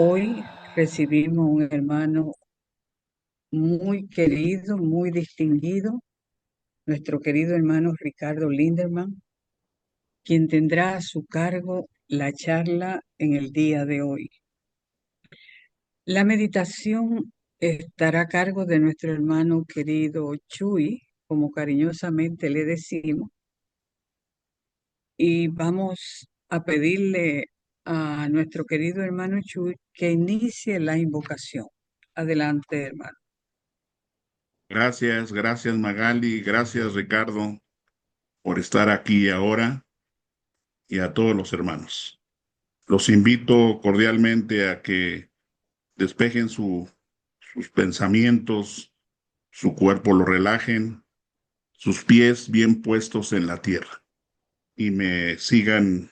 Hoy recibimos un hermano muy querido, muy distinguido, nuestro querido hermano Ricardo Linderman, quien tendrá a su cargo la charla en el día de hoy. La meditación estará a cargo de nuestro hermano querido Chuy, como cariñosamente le decimos, y vamos a pedirle a nuestro querido hermano Chuy que inicie la invocación. Adelante, hermano. Gracias Magali, gracias Ricardo por estar aquí ahora y a todos los hermanos. Los invito cordialmente a que despejen sus pensamientos, su cuerpo lo relajen, sus pies bien puestos en la tierra y me sigan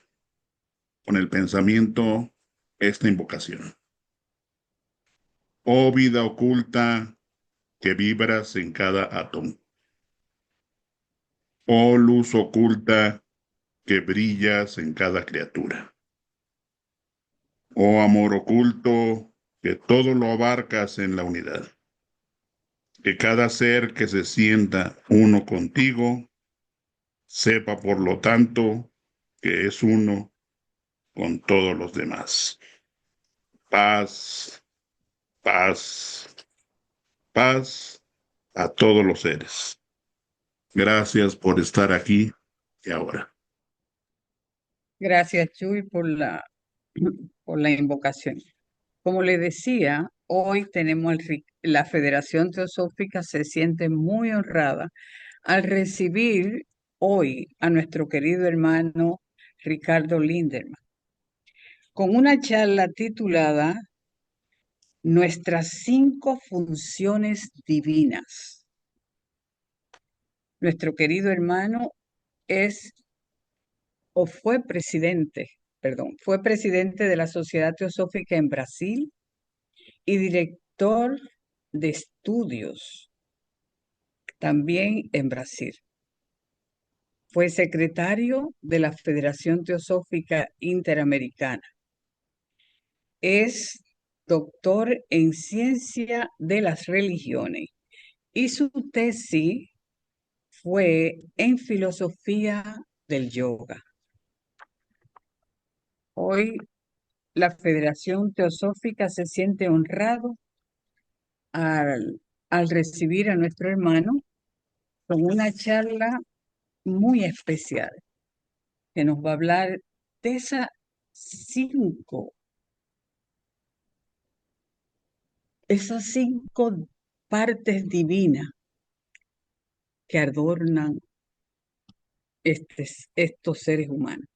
con el pensamiento esta invocación. Oh vida oculta que vibras en cada átomo. Oh luz oculta que brillas en cada criatura. Oh amor oculto, que todo lo abarcas en la unidad. Que cada ser que se sienta uno contigo, sepa por lo tanto que es uno con todos los demás. Paz, paz, paz a todos los seres. Gracias por estar aquí y ahora. Gracias, Chuy, por la invocación. Como le decía, hoy tenemos la Federación Teosófica se siente muy honrada al recibir hoy a nuestro querido hermano Ricardo Linderman con una charla titulada Nuestras 5 funciones divinas. Nuestro querido hermano es fue presidente de la Sociedad Teosófica en Brasil y director de estudios también en Brasil. Fue secretario de la Federación Teosófica Interamericana. Es doctor en ciencia de las religiones y su tesis fue en filosofía del yoga. Hoy la Federación Teosófica se siente honrado al recibir a nuestro hermano con una charla muy especial que nos va a hablar de cinco, esas 5 partes divinas que adornan estos seres humanos.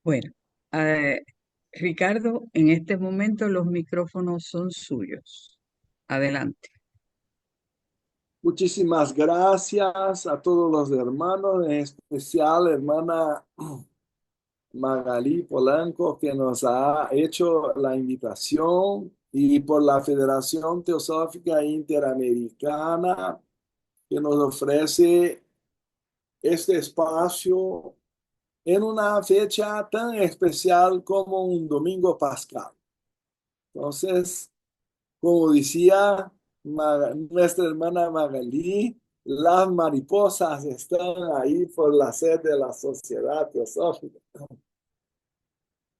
Bueno, eh, Ricardo, en este momento los micrófonos son suyos. Adelante. Muchísimas gracias a todos los hermanos, en especial hermana Magali Polanco, que nos ha hecho la invitación, y por la Federación Teosófica Interamericana, que nos ofrece este espacio en una fecha tan especial como un domingo pascal. Entonces, como decía nuestra hermana Magalí, las mariposas están ahí por la sede de la Sociedad Teosófica,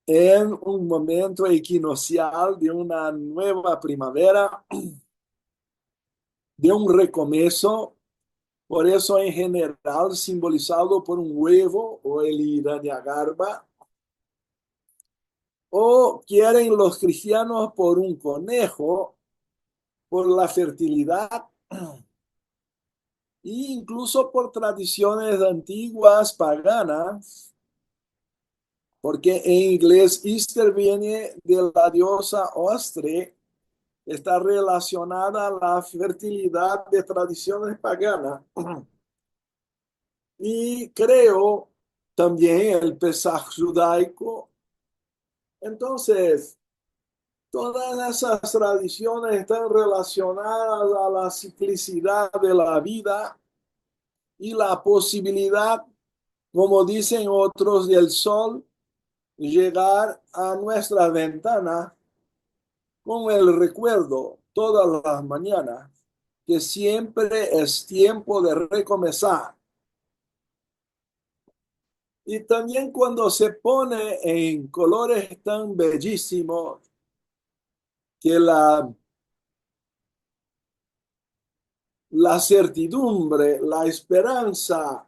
en un momento equinoccial de una nueva primavera, de un recomienzo, por eso en general simbolizado por un huevo o el Hiranyagarbha, o quieren los cristianos por un conejo, por la fertilidad, e incluso por tradiciones antiguas paganas, porque en inglés Easter viene de la diosa Ostre, está relacionada a la fertilidad de tradiciones paganas. Y creo también el Pesaj judaico. Entonces, todas esas tradiciones están relacionadas a la ciclicidad de la vida y la posibilidad, como dicen otros, del sol llegar a nuestra ventana con el recuerdo todas las mañanas que siempre es tiempo de recomenzar. Y también cuando se pone en colores tan bellísimos que la certidumbre, la esperanza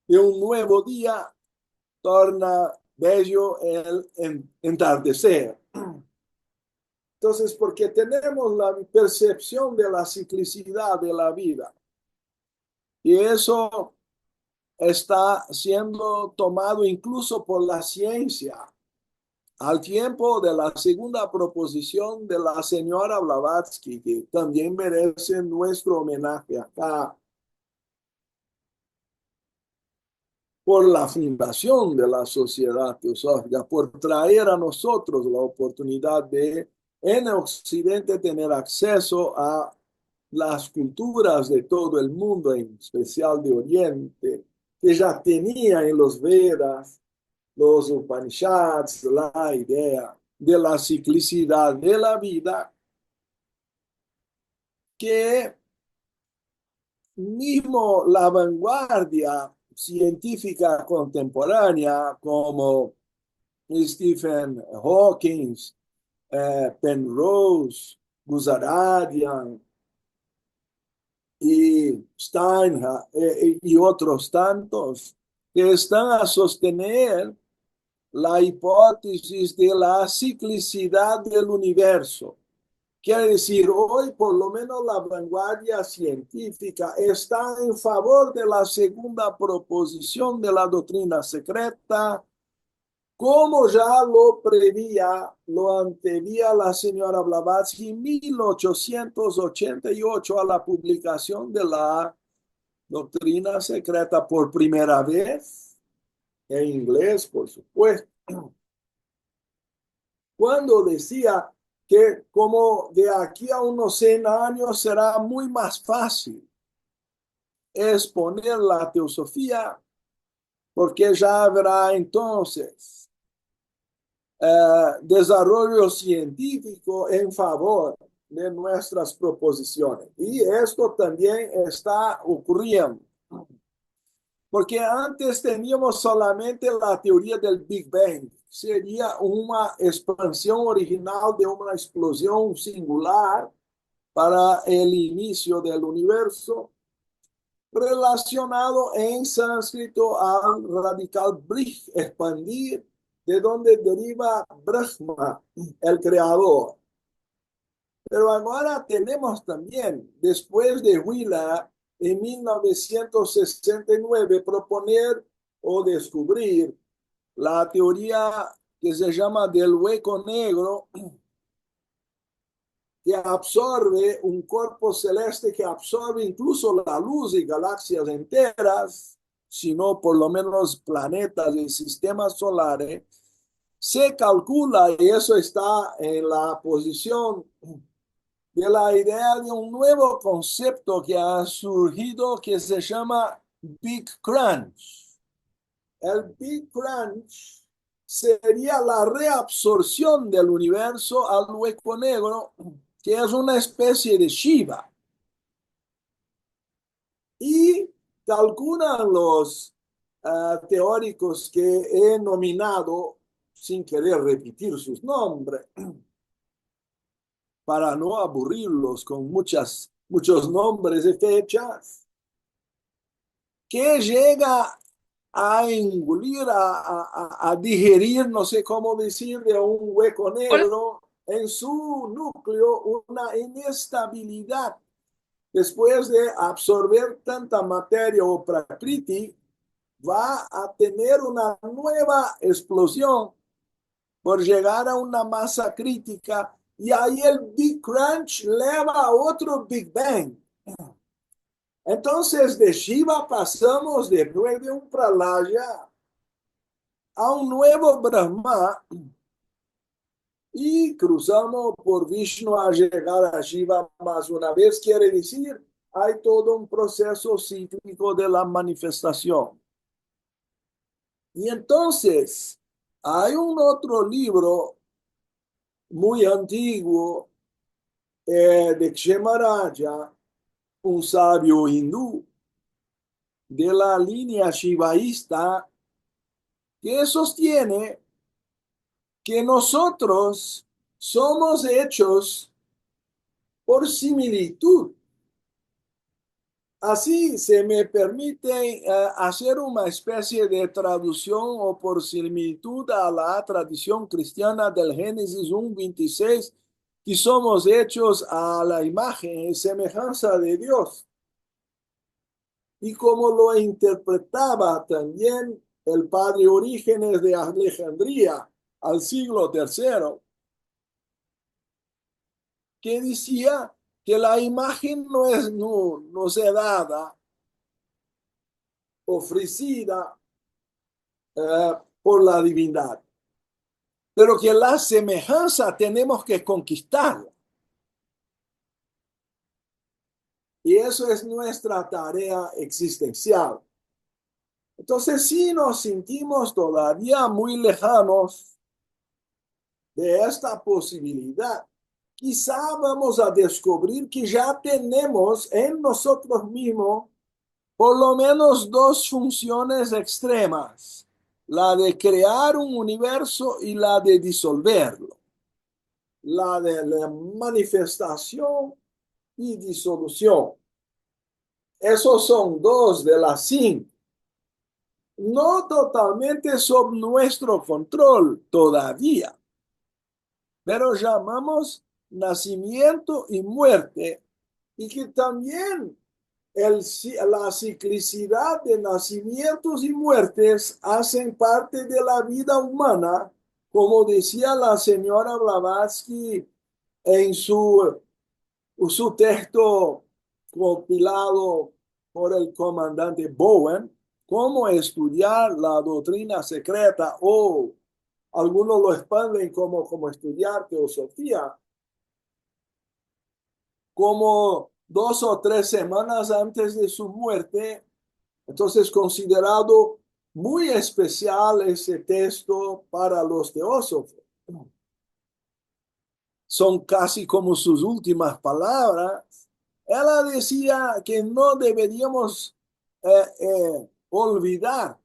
de un nuevo día torna bello el entardecer. Entonces, porque tenemos la percepción de la ciclicidad de la vida y eso está siendo tomado incluso por la ciencia al tiempo de la segunda proposición de la señora Blavatsky, que también merece nuestro homenaje acá por la fundación de la Sociedad Teosófica, por traer a nosotros la oportunidad de en Occidente tener acceso a las culturas de todo el mundo, en especial de Oriente, que ya tenía en los Vedas, los Upanishads, la idea de la ciclicidad de la vida, que mismo la vanguardia científica contemporánea como Stephen Hawking, Penrose, Guzaradian y Steinhardt y otros tantos que están a sostener la hipótesis de la ciclicidad del universo. Quiere decir, hoy por lo menos la vanguardia científica está en favor de la segunda proposición de la doctrina secreta, como ya lo prevía, lo antevía la señora Blavatsky en 1888 a la publicación de la doctrina secreta por primera vez, en inglés, por supuesto, cuando decía que como de aquí a unos 100 años será muy más fácil exponer la teosofía, porque ya habrá entonces desarrollo científico en favor de nuestras proposiciones. Y esto también está ocurriendo, porque antes teníamos solamente la teoría del Big Bang. Sería una expansión original de una explosión singular para el inicio del universo, relacionado en sánscrito al radical brij, expandir, de donde deriva Brahma, el creador. Pero ahora tenemos también, después de Wheeler, en 1969, proponer o descubrir la teoría que se llama del hueco negro, que absorbe un cuerpo celeste que absorbe incluso la luz y galaxias enteras, sino por lo menos planetas y sistemas solares. Se calcula, y eso está en la posición de la idea de un nuevo concepto que ha surgido que se llama Big Crunch. El Big Crunch sería la reabsorción del universo al hueco negro, que es una especie de Shiva. Y calculan los teóricos que he nominado, sin querer repetir sus nombres, para no aburrirlos con muchos nombres y fechas, que llega a engolir, a digerir, no sé cómo decir, de un hueco negro en su núcleo una inestabilidad. Después de absorber tanta materia o prakriti, va a tener una nueva explosión por llegar a una masa crítica y ahí el Big Crunch lleva a otro Big Bang. Entonces de Shiva pasamos después de un Pralaya a un nuevo Brahma y cruzamos por Vishnu a llegar a Shiva más una vez. Quiere decir, hay todo un proceso cíclico de la manifestación. Y entonces, Hay un otro libro muy antiguo de Kshemaraja, un sabio hindú de la línea shivaísta, que sostiene que nosotros somos hechos por similitud. Así se me permite hacer una especie de traducción o por similitud a la tradición cristiana del Génesis 1:26, que somos hechos a la imagen y semejanza de Dios. Y como lo interpretaba también el padre Orígenes de Alejandría al siglo III, que decía que la imagen no se dada, ofrecida por la divinidad, pero que la semejanza tenemos que conquistarla. Y eso es nuestra tarea existencial. Entonces, si nos sentimos todavía muy lejanos de esta posibilidad, quizá vamos a descubrir que ya tenemos en nosotros mismos por lo menos dos funciones extremas, la de crear un universo y la de disolverlo, la de la manifestación y disolución. Esos son dos de las cinco, no totalmente sob nuestro control todavía, pero llamamos nacimiento y muerte, y que también la ciclicidad de nacimientos y muertes hacen parte de la vida humana, como decía la señora Blavatsky en su texto compilado por el comandante Bowen, cómo estudiar la doctrina secreta, o algunos lo expanden como estudiar teosofía, como 2 o 3 semanas antes de su muerte. Entonces, considerado muy especial ese texto para los teósofos. Son casi como sus últimas palabras. Ella decía que no deberíamos olvidar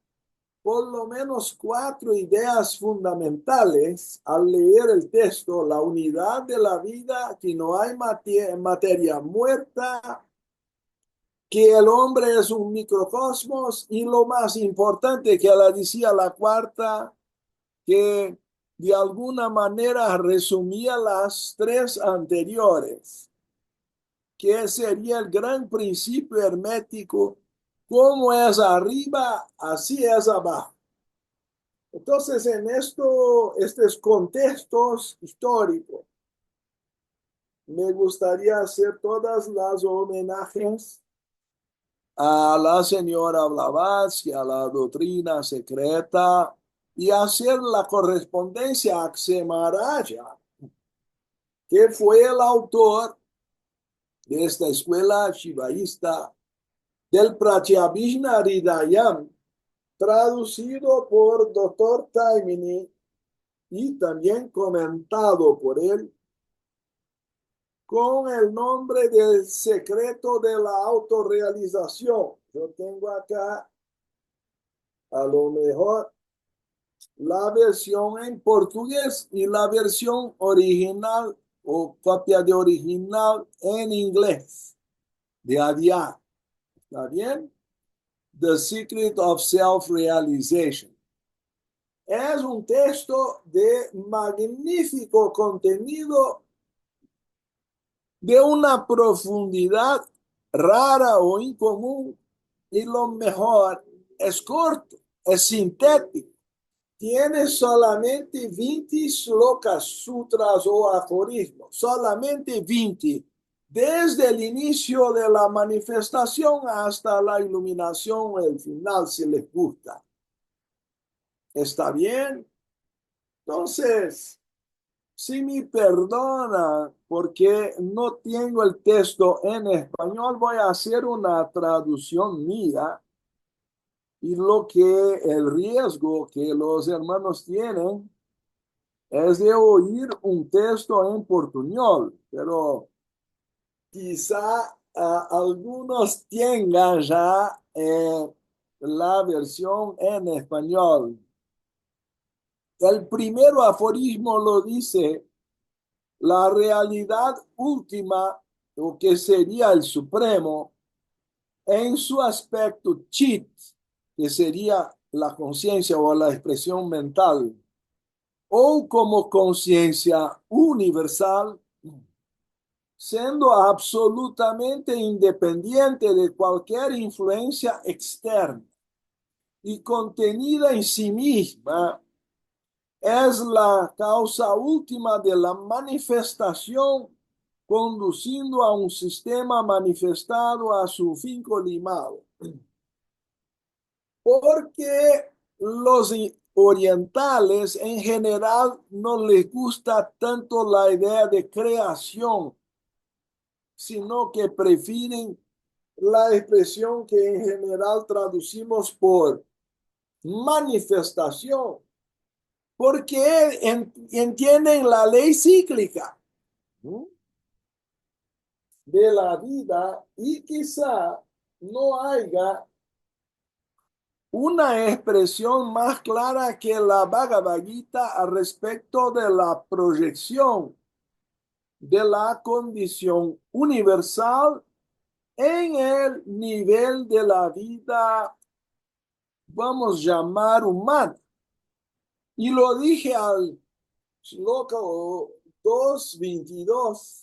por lo menos 4 ideas fundamentales al leer el texto: la unidad de la vida, que no hay materia muerta, que el hombre es un microcosmos, y lo más importante, que la decía la cuarta, que de alguna manera resumía las 3 anteriores, que sería el gran principio hermético: como es arriba, así es abajo. Entonces, en estos contextos históricos, me gustaría hacer todas las homenajes a la señora Blavatsky, a la doctrina secreta, y hacer la correspondencia a Kshemaraja, que fue el autor de esta escuela shivaísta del Pratyabhijna Hridayam, traducido por Dr. Taimini y también comentado por él, con el nombre del secreto de la autorrealización. Yo tengo acá, a lo mejor, la versión en portugués y la versión original o copia de original en inglés, de Adyar. ¿Está bien? The Secret of Self-Realization. Es un texto de magnífico contenido, de una profundidad rara o incomún, y lo mejor, es corto, es sintético. Tiene solamente 20 slokas, sutras o aforismos, solamente 20, desde el inicio de la manifestación hasta la iluminación o el final, si les gusta. ¿Está bien? Entonces, si me perdona porque no tengo el texto en español, voy a hacer una traducción mía Y el riesgo que los hermanos tienen es de oír un texto en portuñol, pero quizá algunos tengan ya la versión en español. El primero aforismo lo dice: la realidad última, o que sería el supremo, en su aspecto chit, que sería la conciencia o la expresión mental, o como conciencia universal, siendo absolutamente independiente de cualquier influencia externa y contenida en sí misma, es la causa última de la manifestación, conduciendo a un sistema manifestado a su fin colimado. Porque los orientales en general no les gusta tanto la idea de creación, sino que prefieren la expresión que en general traducimos por manifestación, porque entienden la ley cíclica, ¿no?, de la vida, y quizá no haya una expresión más clara que la Bhagavad Gita al respecto de la proyección de la condición universal en el nivel de la vida, vamos a llamar humana. Y lo dije al Shloka 2.22,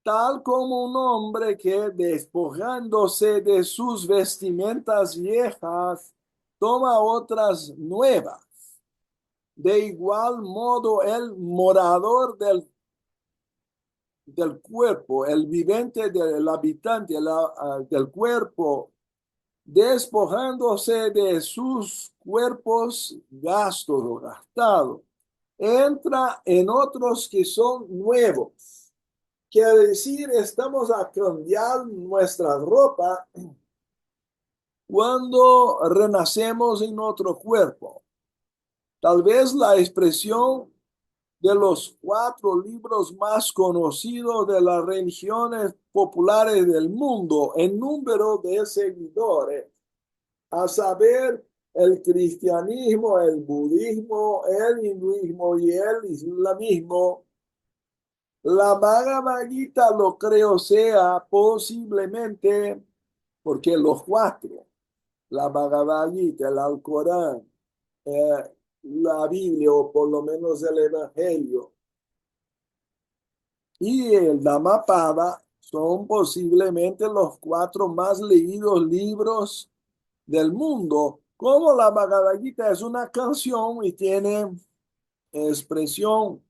tal como un hombre que, despojándose de sus vestimentas viejas, toma otras nuevas. De igual modo, el morador del cuerpo, el vivente del habitante del cuerpo, despojándose de sus cuerpos gastos o gastados, entra en otros que son nuevos. Quiere decir, estamos a cambiar nuestra ropa cuando renacemos en otro cuerpo. Tal vez la expresión de los 4 libros más conocidos de las religiones populares del mundo en número de seguidores, a saber, el cristianismo, el budismo, el hinduismo y el islamismo. La Bhagavad Gita lo creo sea posiblemente, porque los 4, la Bhagavad Gita, el Alcorán, la Biblia, o por lo menos el Evangelio, y el Dhammapada, son posiblemente los 4 más leídos libros del mundo. Como la Bhagavad Gita es una canción y tiene expresión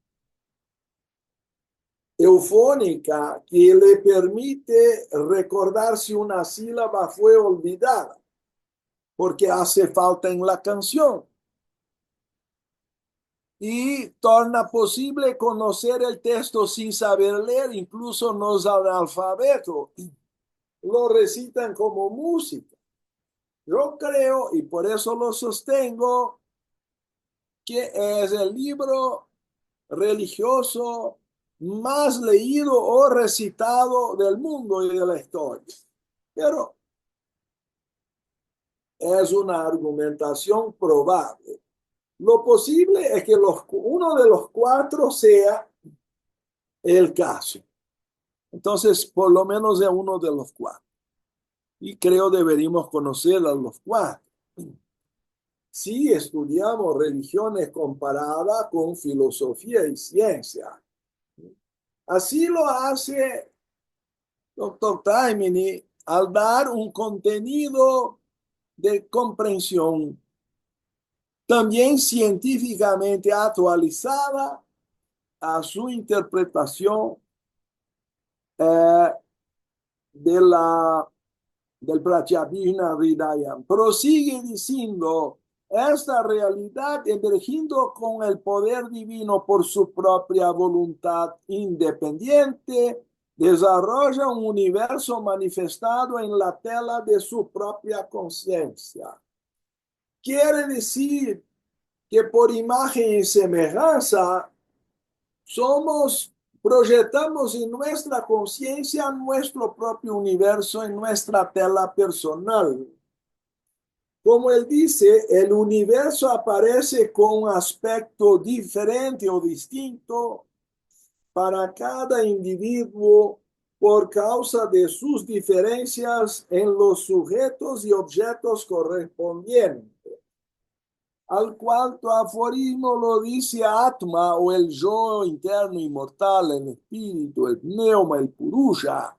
eufónica que le permite recordar si una sílaba fue olvidada, porque hace falta en la canción. Y torna posible conocer el texto sin saber leer, incluso los analfabetos lo recitan como música. Yo creo, y por eso lo sostengo, que es el libro religioso más leído o recitado del mundo y de la historia. Pero es una argumentación probable. Lo posible es que uno de los 4 sea el caso. Entonces, por lo menos de uno de los 4. Y creo deberíamos conocer a los 4. Si estudiamos religiones comparadas con filosofía y ciencia. Así lo hace Dr. Taimini al dar un contenido de comprensión también científicamente actualizada a su interpretación eh, del Pratyabhijna Hridayam. Prosigue diciendo: esta realidad, emergiendo con el poder divino por su propia voluntad independiente, desarrolla un universo manifestado en la tela de su propia conciencia. Quiere decir que por imagen y semejanza proyectamos en nuestra conciencia nuestro propio universo en nuestra tela personal. Como él dice, el universo aparece con un aspecto diferente o distinto para cada individuo por causa de sus diferencias en los sujetos y objetos correspondientes, al cual tu aforismo lo dice Atma, o el yo interno inmortal, el espíritu, el pneuma, el purusha,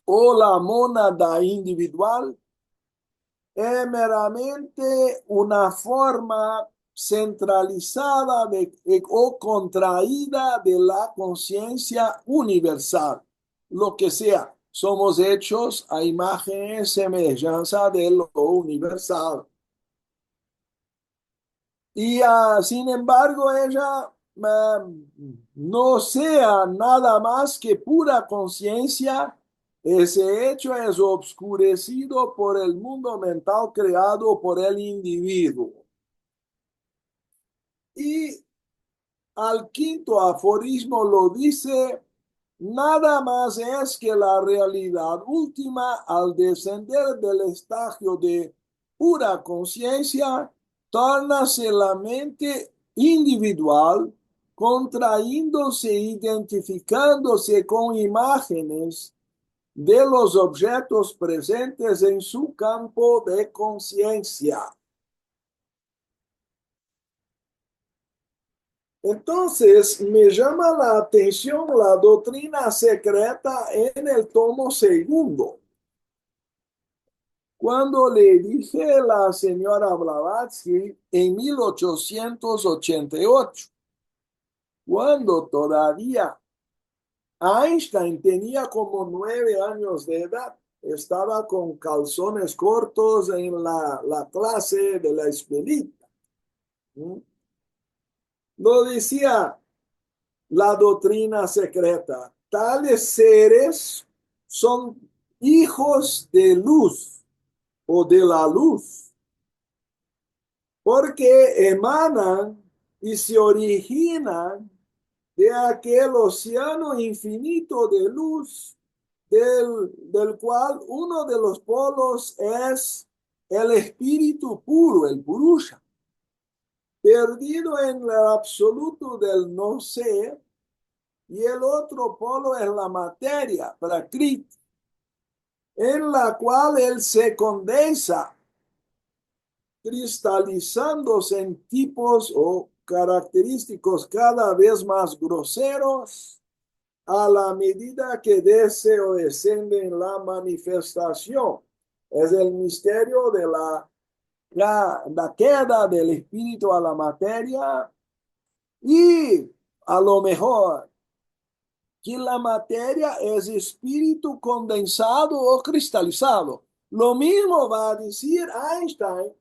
o la mónada individual, es meramente una forma centralizada o contraída de la conciencia universal. Lo que sea, somos hechos a imagen y semejanza de lo universal. Y sin embargo, ella no sea nada más que pura conciencia. Ese hecho es obscurecido por el mundo mental creado por el individuo. Y al quinto aforismo lo dice, nada más es que la realidad última al descender del estadio de pura conciencia, tornase la mente individual, contrayéndose, identificándose con imágenes de los objetos presentes en su campo de conciencia. Entonces, me llama la atención la doctrina secreta en el tomo segundo. Cuando le dije a la señora Blavatsky en 1888, cuando todavía Einstein tenía como 9 años de edad, estaba con calzones cortos en la clase de la escuelita. Lo decía la doctrina secreta. Tales seres son hijos de luz o de la luz, porque emanan y se originan de aquel océano infinito de luz, del cual uno de los polos es el espíritu puro, el purusha, perdido en el absoluto del no ser, y el otro polo es la materia, prakriti, en la cual él se condensa, cristalizándose en tipos o característicos cada vez más groseros a la medida que desce o descende en la manifestación. Es el misterio de la queda del espíritu a la materia, y a lo mejor que la materia es espíritu condensado o cristalizado. Lo mismo va a decir Einstein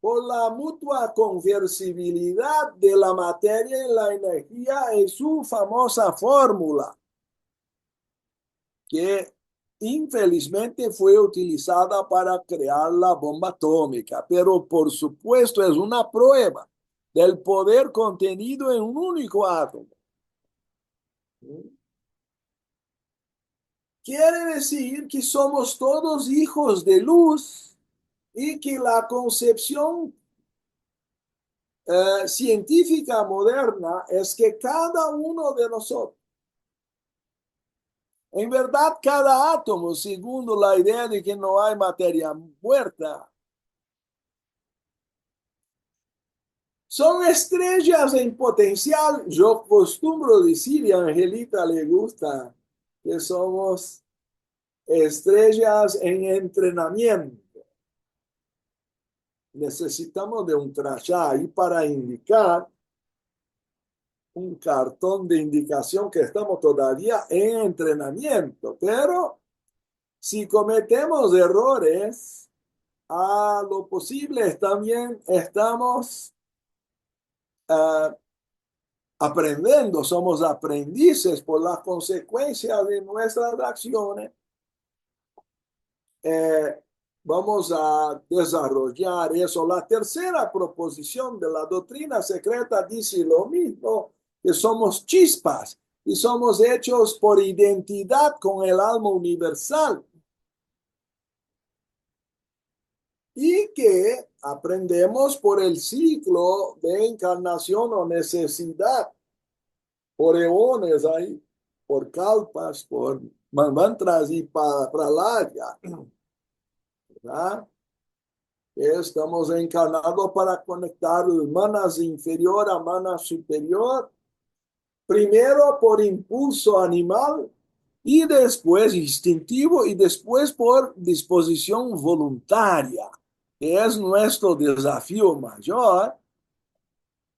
por la mutua conversibilidad de la materia en la energía en su famosa fórmula, que infelizmente fue utilizada para crear la bomba atómica, pero por supuesto es una prueba del poder contenido en un único átomo. Quiere decir que somos todos hijos de luz y que la concepción científica moderna es que cada uno de nosotros, en verdad cada átomo, según la idea de que no hay materia muerta, son estrellas en potencial. Yo acostumbro decir, y a Angelita le gusta, que somos estrellas en entrenamiento. Necesitamos de un crachá ahí para indicar, un cartón de indicación que estamos todavía en entrenamiento, pero si cometemos errores, a lo posible también estamos aprendiendo, somos aprendices por las consecuencias de nuestras acciones. Vamos a desarrollar eso. La tercera proposición de la doctrina secreta dice lo mismo, que somos chispas y somos hechos por identidad con el alma universal. Y que aprendemos por el ciclo de encarnación o necesidad, por eones ahí, por kalpas, por mantras y pralaya, ¿verdad? Estamos encarnados para conectar manas inferior a mana superior, primero por impulso animal y después instintivo y después por disposición voluntaria, que es nuestro desafío mayor.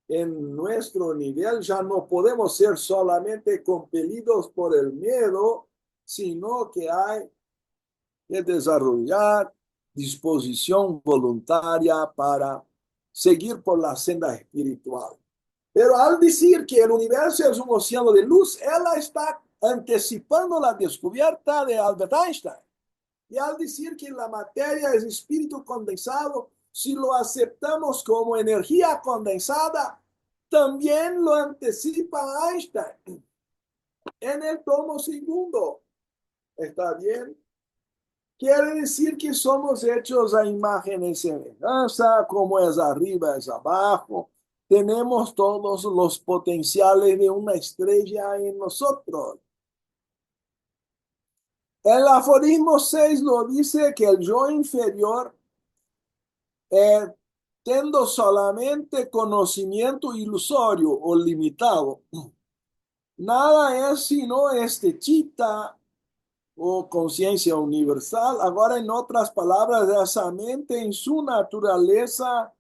En nuestro nivel ya no podemos ser solamente compelidos por el miedo, sino que hay que desarrollar disposición voluntaria para seguir por la senda espiritual. Pero al decir que el universo es un océano de luz, él está anticipando la descubierta de Albert Einstein. Y al decir que la materia es espíritu condensado, si lo aceptamos como energía condensada, también lo anticipa Einstein en el tomo segundo. ¿Está bien? Quiere decir que somos hechos a imagen y semejanza, como es arriba es abajo. Tenemos todos los potenciales de una estrella en nosotros. El aforismo 6 lo dice que el yo inferior, teniendo solamente conocimiento ilusorio o limitado, nada es sino este chita o conciencia universal. Ahora, en otras palabras, esa mente en su naturaleza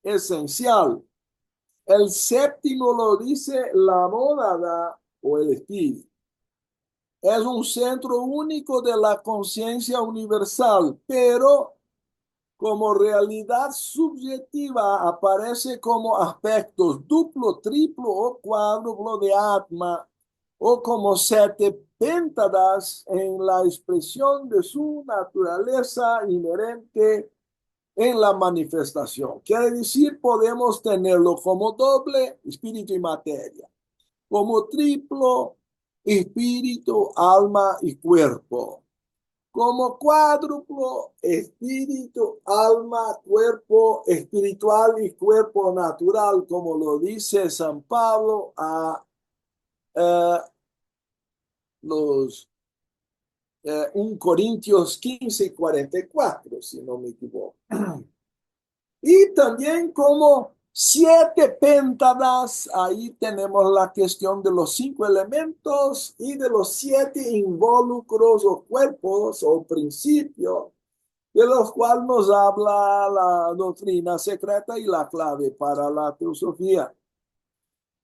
esencial. El séptimo lo dice la mónada o el espíritu. Es un centro único de la conciencia universal, pero como realidad subjetiva aparece como aspectos duplo, triplo o cuádruplo de Atma, o como siete péntadas en la expresión de su naturaleza inherente en la manifestación. Quiere decir, podemos tenerlo como doble, espíritu y materia, como triplo, espíritu, alma y cuerpo, como cuádruplo, espíritu, alma, cuerpo espiritual y cuerpo natural, como lo dice San Pablo a los 1 Corintios 15:44, si no me equivoco. Y también como siete péntadas, ahí tenemos la cuestión de los 5 elementos y de los 7 involucros o cuerpos o principios, de los cuales nos habla la doctrina secreta y la clave para la teosofía.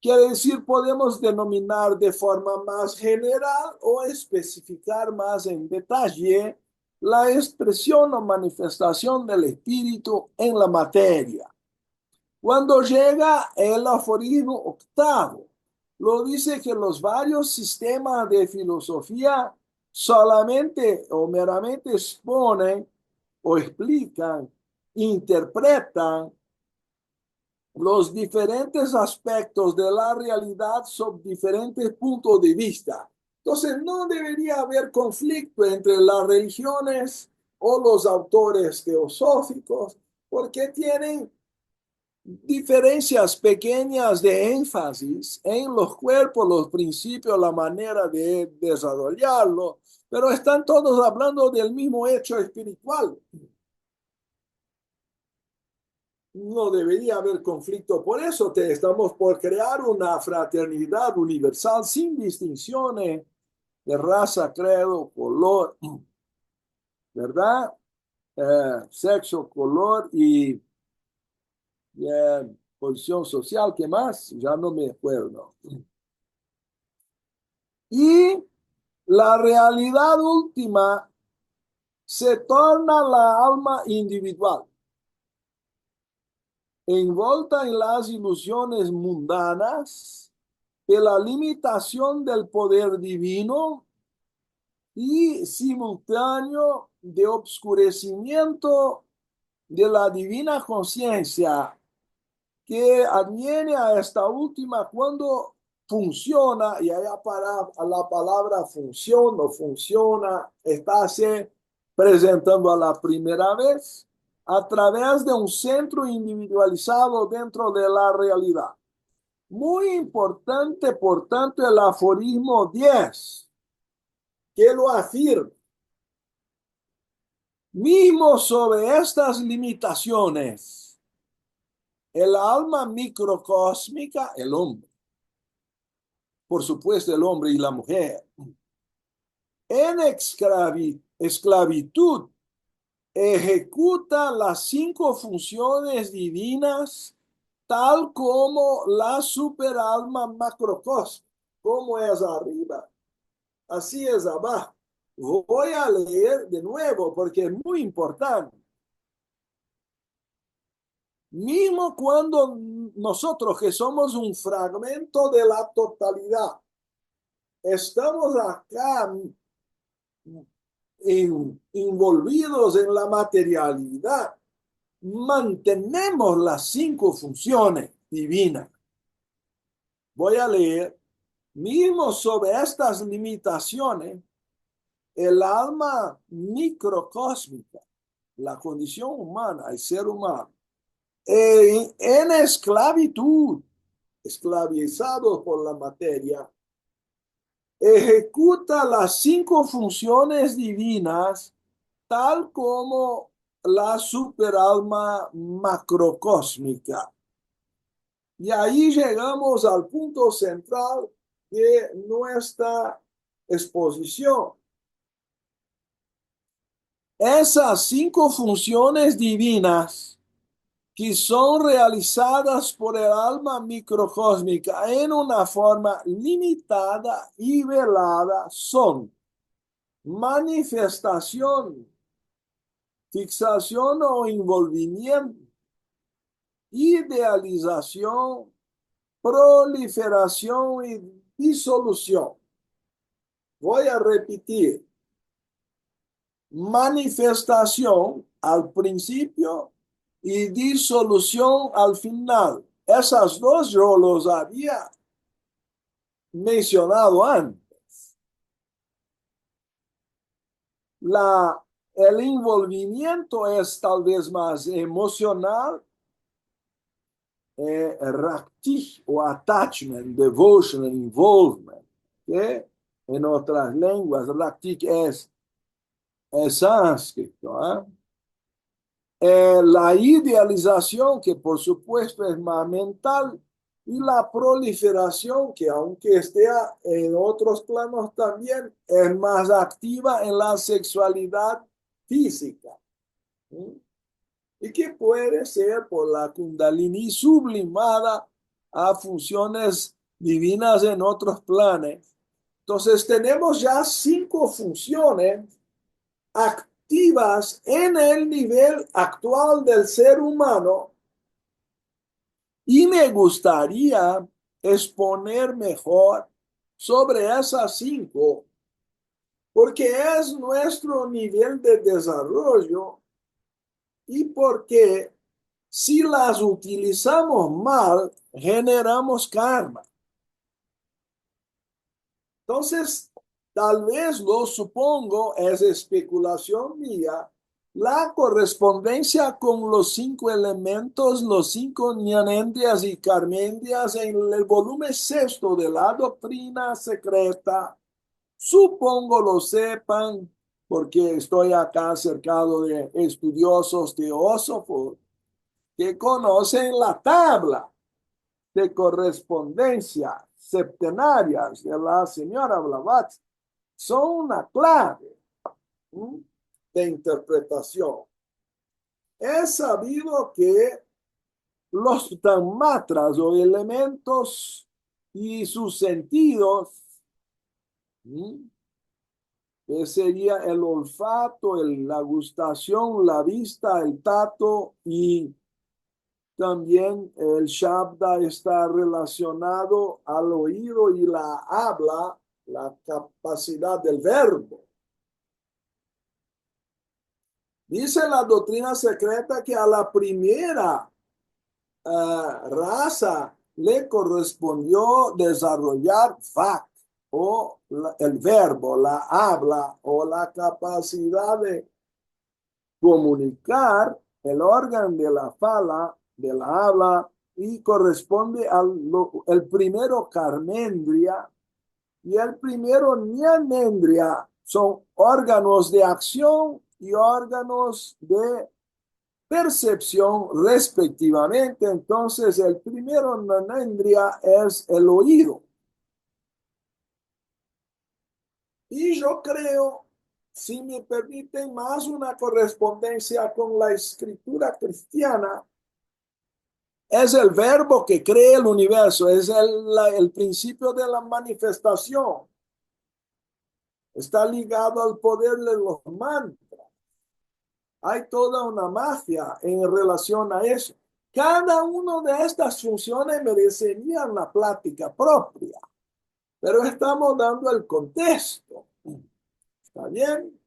Quiere decir, podemos denominar de forma más general o especificar más en detalle la expresión o manifestación del espíritu en la materia. Cuando llega el aforismo octavo, lo dice que los varios sistemas de filosofía solamente o meramente exponen o explican, interpretan los diferentes aspectos de la realidad sobre diferentes puntos de vista. Entonces, no debería haber conflicto entre las religiones o los autores teosóficos, porque tienen diferencias pequeñas de énfasis en los cuerpos, los principios, la manera de desarrollarlo, pero están todos hablando del mismo hecho espiritual. No debería haber conflicto. Por eso estamos por crear una fraternidad universal sin distinciones de raza, credo, color, ¿verdad? Sexo, color y posición social. ¿Qué más? Ya no me acuerdo. Y la realidad última se torna la alma individual, envuelta en las ilusiones mundanas, de la limitación del poder divino y simultáneo de obscurecimiento de la divina conciencia que adviene a esta última cuando funciona, y allá para la palabra función o funciona, está se presentando a la primera vez a través de un centro individualizado dentro de la realidad. Muy importante, por tanto, el aforismo 10, que lo afirma. Mismo sobre estas limitaciones, el alma microcósmica, el hombre, por supuesto el hombre y la mujer, en esclavitud ejecuta las 5 funciones divinas tal como la superalma macrocósmica, como es arriba, así es abajo. Voy a leer de nuevo porque es muy importante. Mismo cuando nosotros que somos un fragmento de la totalidad, estamos acá envolvidos en la materialidad, mantenemos las 5 funciones divinas. Voy a leer, mismo sobre estas limitaciones, el alma microcósmica, la condición humana, el ser humano, en esclavitud, esclavizados por la materia, ejecuta las 5 funciones divinas tal como la superalma macrocósmica. Y ahí llegamos al punto central de nuestra exposición. Esas 5 funciones divinas que son realizadas por el alma microcósmica en una forma limitada y velada son manifestación, fixación o envolvimiento, idealización, proliferación y disolución. Voy a repetir. Manifestación al principio y disolución al final. Esas dos yo los había mencionado antes. El envolvimiento es tal vez más emocional, raktik o attachment, devotion, involvement, que en otras lenguas raktik es sánscrito, la idealización, que por supuesto es más mental, y la proliferación, que aunque esté en otros planos también, es más activa en la sexualidad física. ¿Sí? Y que puede ser por la Kundalini sublimada a funciones divinas en otros planes. Entonces tenemos ya 5 funciones activas en el nivel actual del ser humano, y me gustaría exponer mejor sobre esas 5, porque es nuestro nivel de desarrollo y porque si las utilizamos mal, generamos karma. Entonces, tal vez lo supongo, es especulación mía, la correspondencia con los 5 elementos, los 5 ñanendias y carmendias en el volumen 6 de la doctrina secreta, supongo lo sepan, porque estoy acá cercado de estudiosos teósofos que conocen la tabla de correspondencia septenarias de la señora Blavatsky. Son una clave de interpretación. Es sabido que los tanmatras o elementos y sus sentidos, que sería el olfato, la gustación, la vista, el tacto y También el Shabda está relacionado al oído y la habla, la capacidad del verbo. Dice la doctrina secreta que a la primera raza le correspondió desarrollar Vak, o el verbo, la habla o la capacidad de comunicar, el órgano de la habla, y corresponde el primero Carmendria y el primero Nianendria. Son órganos de acción y órganos de percepción respectivamente. Entonces, el primero Nianendria es el oído. Y yo creo, si me permiten, más una correspondencia con la escritura cristiana, es el verbo que crea el universo, es el principio de la manifestación. Está ligado al poder de los mantras. Hay toda una magia en relación a eso. Cada una de estas funciones merecería una plática propia, pero estamos dando el contexto. ¿Está bien?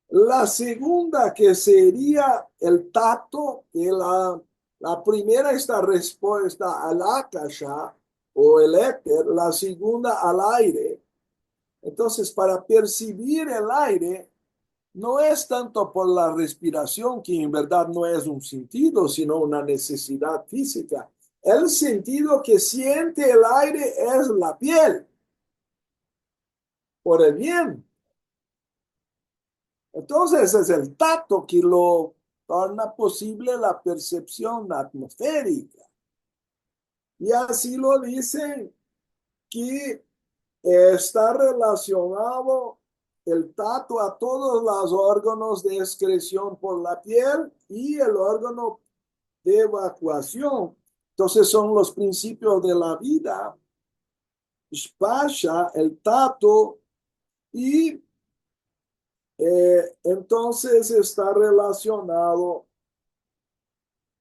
La segunda, que sería el tacto, que la primera está respuesta al akasha o el éter, la segunda al aire. Entonces, para percibir el aire, no es tanto por la respiración, que en verdad no es un sentido, sino una necesidad física. El sentido que siente el aire es la piel, por el viento. Entonces es el tacto que lo torna posible la percepción atmosférica. Y así lo dicen que está relacionado el tacto a todos los órganos de excreción por la piel y el órgano de evacuación. Entonces son los principios de la vida, spasha, el tacto, y entonces está relacionado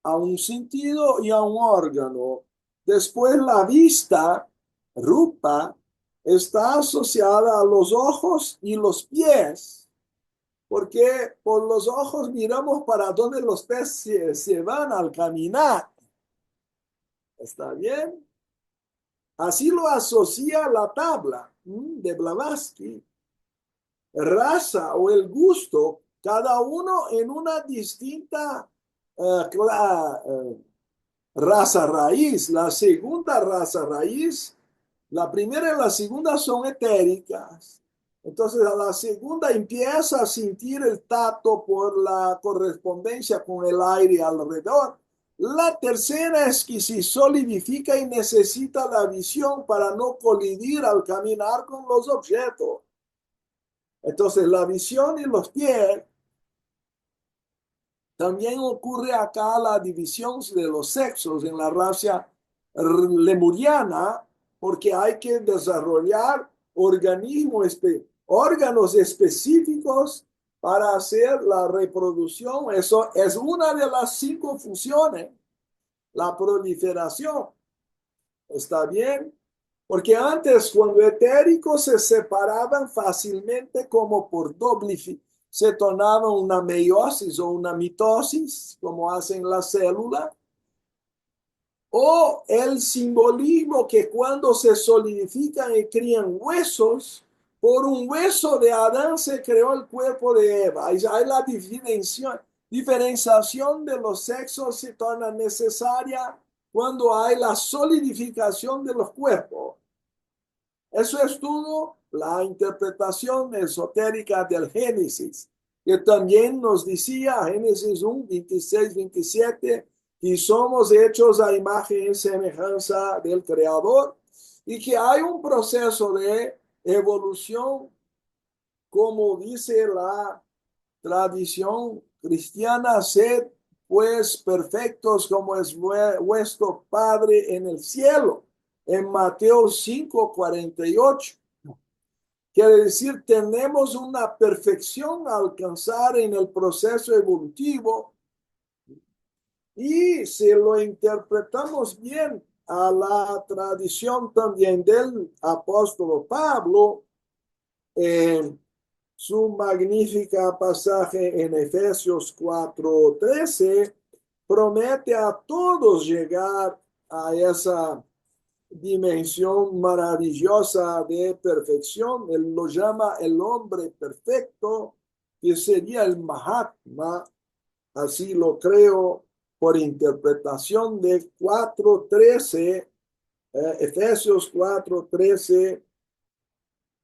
a un sentido y a un órgano. Después la vista, rupa, está asociada a los ojos y los pies, porque por los ojos miramos para dónde los pies se van al caminar. ¿Está bien? Así lo asocia la tabla de Blavatsky. Raza o el gusto, cada uno en una distinta raza raíz. La segunda raza raíz, la primera y la segunda son etéricas. Entonces, a la segunda empieza a sentir el tacto por la correspondencia con el aire alrededor. La tercera es que se solidifica y necesita la visión para no colidir al caminar con los objetos. Entonces, la visión y los pies. También ocurre acá la división de los sexos en la raza lemuriana, porque hay que desarrollar órganos específicos para hacer la reproducción. Eso es una de las 5 funciones, la proliferación. ¿Está bien? Porque antes, cuando etéricos se separaban fácilmente como por doble, se tornaba una meiosis o una mitosis, como hacen las células, o el simbolismo que cuando se solidifican y crían huesos, por un hueso de Adán se creó el cuerpo de Eva. Hay la diferenciación de los sexos se torna necesaria cuando hay la solidificación de los cuerpos. Eso es todo la interpretación esotérica del Génesis, que también nos decía Génesis 1, 26, 27, que somos hechos a imagen y semejanza del Creador y que hay un proceso de evolución, como dice la tradición cristiana: sed pues perfectos como es vuestro Padre en el cielo, en Mateo 5:48. Quiere decir, tenemos una perfección a alcanzar en el proceso evolutivo Y si lo interpretamos bien a la tradición también del apóstol Pablo, su magnífica pasaje en Efesios 4:13 promete a todos llegar a esa dimensión maravillosa de perfección. Él lo llama el hombre perfecto, que sería el Mahatma, así lo creo por interpretación de 4:13, Efesios 4:13,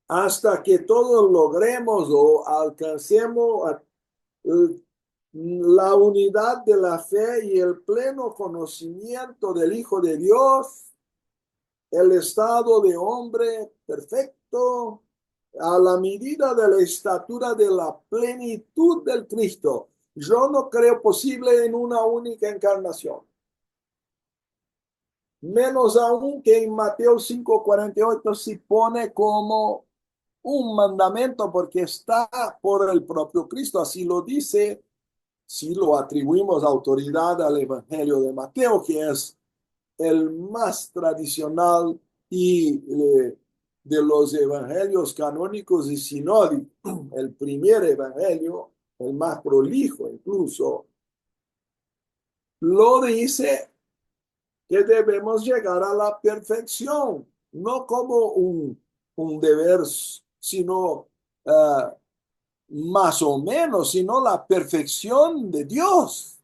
hasta que todos logremos o alcancemos la unidad de la fe y el pleno conocimiento del Hijo de Dios, el estado de hombre perfecto, a la medida de la estatura de la plenitud del Cristo. Yo no creo posible en una única encarnación. Menos aún que en Mateo 5:48 se pone como un mandamiento porque está por el propio Cristo. Así lo dice, si lo atribuimos autoridad al Evangelio de Mateo, que es el más tradicional y de los evangelios canónicos y sinódicos, el primer evangelio, el más prolijo incluso, lo dice que debemos llegar a la perfección, no como un deber, sino más o menos, sino la perfección de Dios,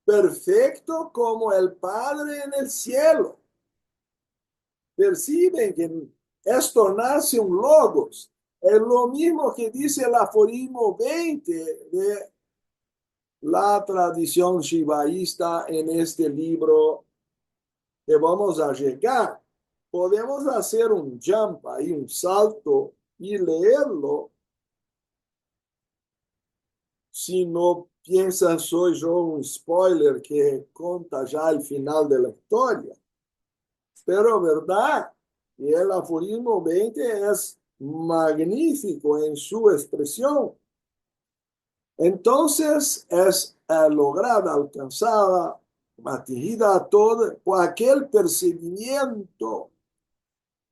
perfecto como el Padre en el cielo. Perciben que esto nace un logos. Es lo mismo que dice el aforismo 20 de la tradición shivaísta en este libro que vamos a llegar. Podemos hacer un jump ahí, un salto y leerlo. Si no piensan, soy yo un spoiler que cuenta ya el final de la historia. Pero verdad, y el aforismo 20 es magnífico en su expresión. Entonces es lograda, alcanzada, atingida todo por aquel percibimiento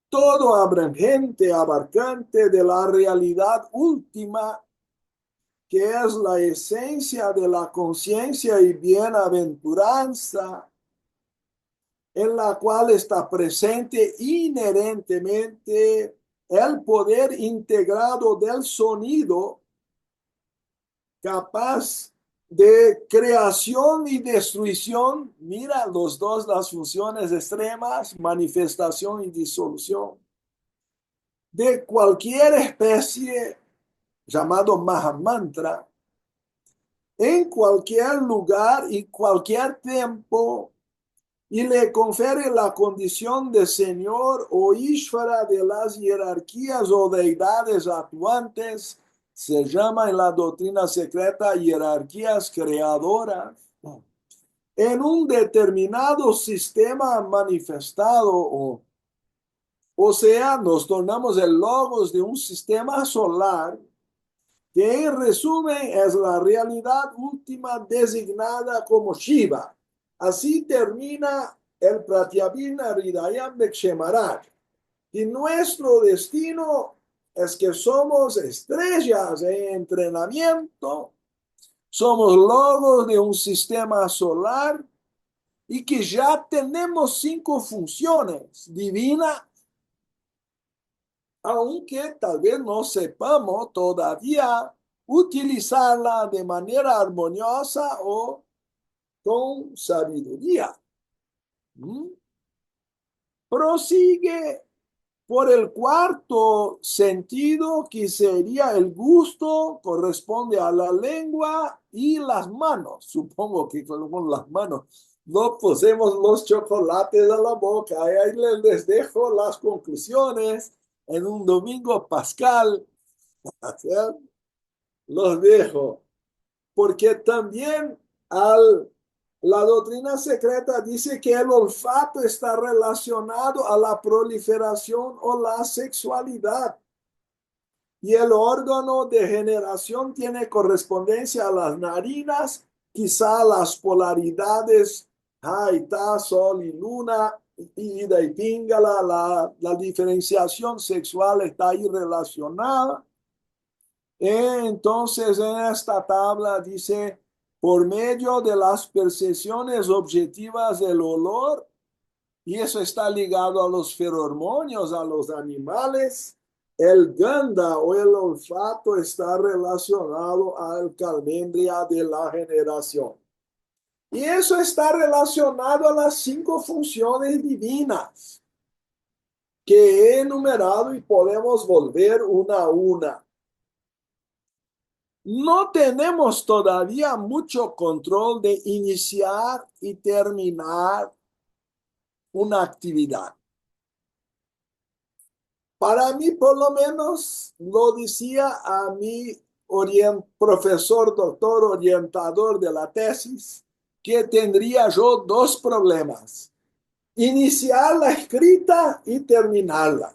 todo abrangente, abarcante de la realidad última, que es la esencia de la conciencia y bienaventuranza, en la cual está presente inherentemente el poder integrado del sonido, capaz de creación y destrucción. Mira, los dos, las funciones extremas, manifestación y disolución, de cualquier especie, llamado Mahamantra, en cualquier lugar y cualquier tiempo, y le confiere la condición de señor o Ishvara de las jerarquías o deidades actuantes. Se llama en la doctrina secreta jerarquías creadoras. En un determinado sistema manifestado, o sea, nos tornamos el logos de un sistema solar, que en resumen es la realidad última designada como Shiva. Así termina el Pratyabhina Hridayam de Maharaj. Y nuestro destino es que somos estrellas en entrenamiento, somos logos de un sistema solar y que ya tenemos 5 funciones divinas, aunque tal vez no sepamos todavía utilizarla de manera armoniosa o con sabiduría. Prosigue por el cuarto sentido, que sería el gusto, corresponde a la lengua y las manos. Supongo que con las manos no pusemos los chocolates a la boca. Ahí les dejo las conclusiones en un domingo pascal. Los dejo. Porque también la doctrina secreta dice que el olfato está relacionado a la proliferación o la sexualidad. Y el órgano de generación tiene correspondencia a las narinas quizá las polaridades, ahí está, sol y luna, ida y pingala, la diferenciación sexual está ahí relacionada. Entonces, en esta tabla dice, por medio de las percepciones objetivas del olor, y eso está ligado a los feromonios, a los animales, el ganda o el olfato está relacionado al calmendria de la generación. Y eso está relacionado a las 5 funciones divinas que he enumerado y podemos volver una a una. No tenemos todavía mucho control de iniciar y terminar una actividad. Para mí, por lo menos, lo decía a mi profesor, doctor, orientador de la tesis, que tendría yo 2 problemas: iniciar la escrita y terminarla.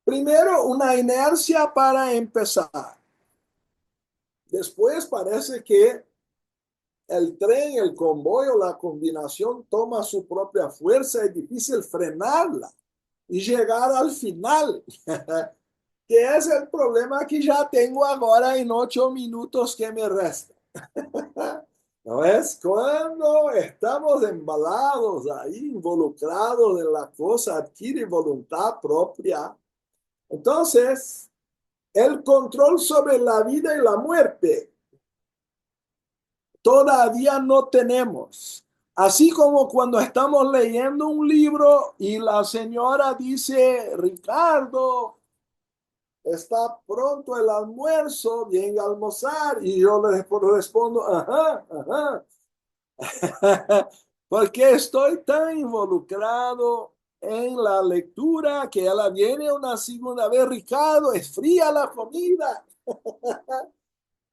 Primero, una inercia para empezar. Después parece que el tren, el convoy o la combinación toma su propia fuerza, es difícil frenarla y llegar al final, que es el problema que ya tengo ahora en 8 minutos que me restan. ¿No es? Cuando estamos embalados ahí, involucrados en la cosa, adquiere voluntad propia. Entonces, el control sobre la vida y la muerte todavía no tenemos. Así como cuando estamos leyendo un libro y la señora dice, Ricardo, está pronto el almuerzo, venga a almorzar. Y yo le respondo, ajá, ajá. Porque estoy tan involucrado en la lectura que ella viene una segunda vez, Ricardo, es fría la comida.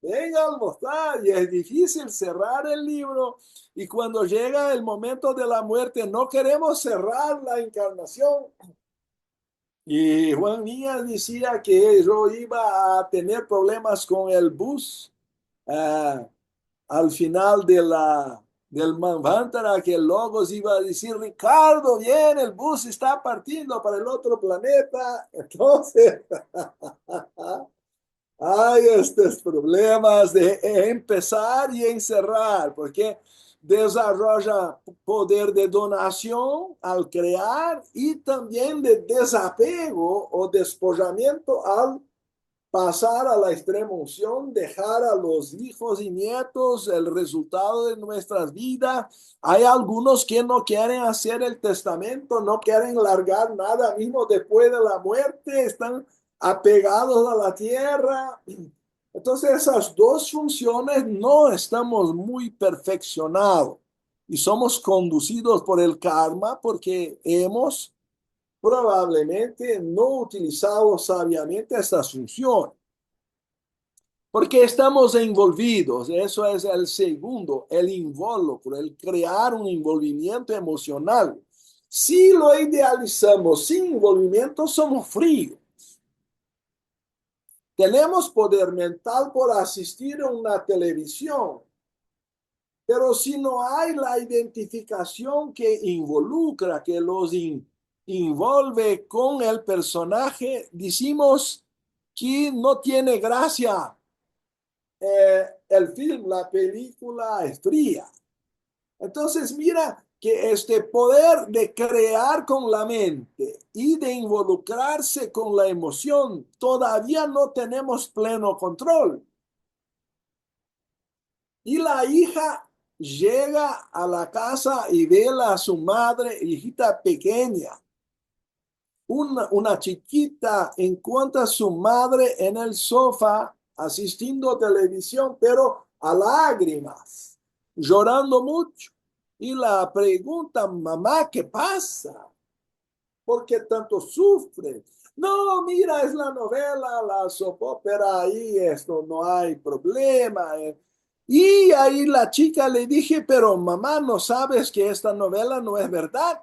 Venga a almorzar y es difícil cerrar el libro y cuando llega el momento de la muerte no queremos cerrar la encarnación. Y Juan Díaz decía que yo iba a tener problemas con el bus al final del Manvantara, que el Logos iba a decir, Ricardo, bien, el bus está partiendo para el otro planeta. Entonces, hay estos problemas de empezar y encerrar, porque desarrolla poder de donación al crear y también de desapego o despojamiento al pasar a la extrema unción, dejar a los hijos y nietos el resultado de nuestras vidas. Hay algunos que no quieren hacer el testamento, no quieren largar nada mismo después de la muerte, están apegados a la tierra. Entonces esas 2 funciones no estamos muy perfeccionados y somos conducidos por el karma porque hemos probablemente no utilizado sabiamente estas funciones. Porque estamos envolvidos, eso es el segundo, el involucro, el crear un envolvimiento emocional. Si lo idealizamos sin envolvimiento, somos fríos. Tenemos poder mental por asistir a una televisión, pero si no hay la identificación que involucra, que los envuelve con el personaje, decimos que no tiene gracia. El film, la película es fría. Entonces, mira que este poder de crear con la mente y de involucrarse con la emoción, todavía no tenemos pleno control. Y la hija llega a la casa y ve a su madre, hijita pequeña, una chiquita, encuentra a su madre en el sofá asistiendo a televisión, pero a lágrimas, llorando mucho. Y la pregunta, mamá, ¿qué pasa? ¿Por qué tanto sufre? No, mira, es la novela, la soap opera, ahí esto, no hay problema. Y ahí la chica le dije, pero mamá, ¿no sabes que esta novela no es verdad?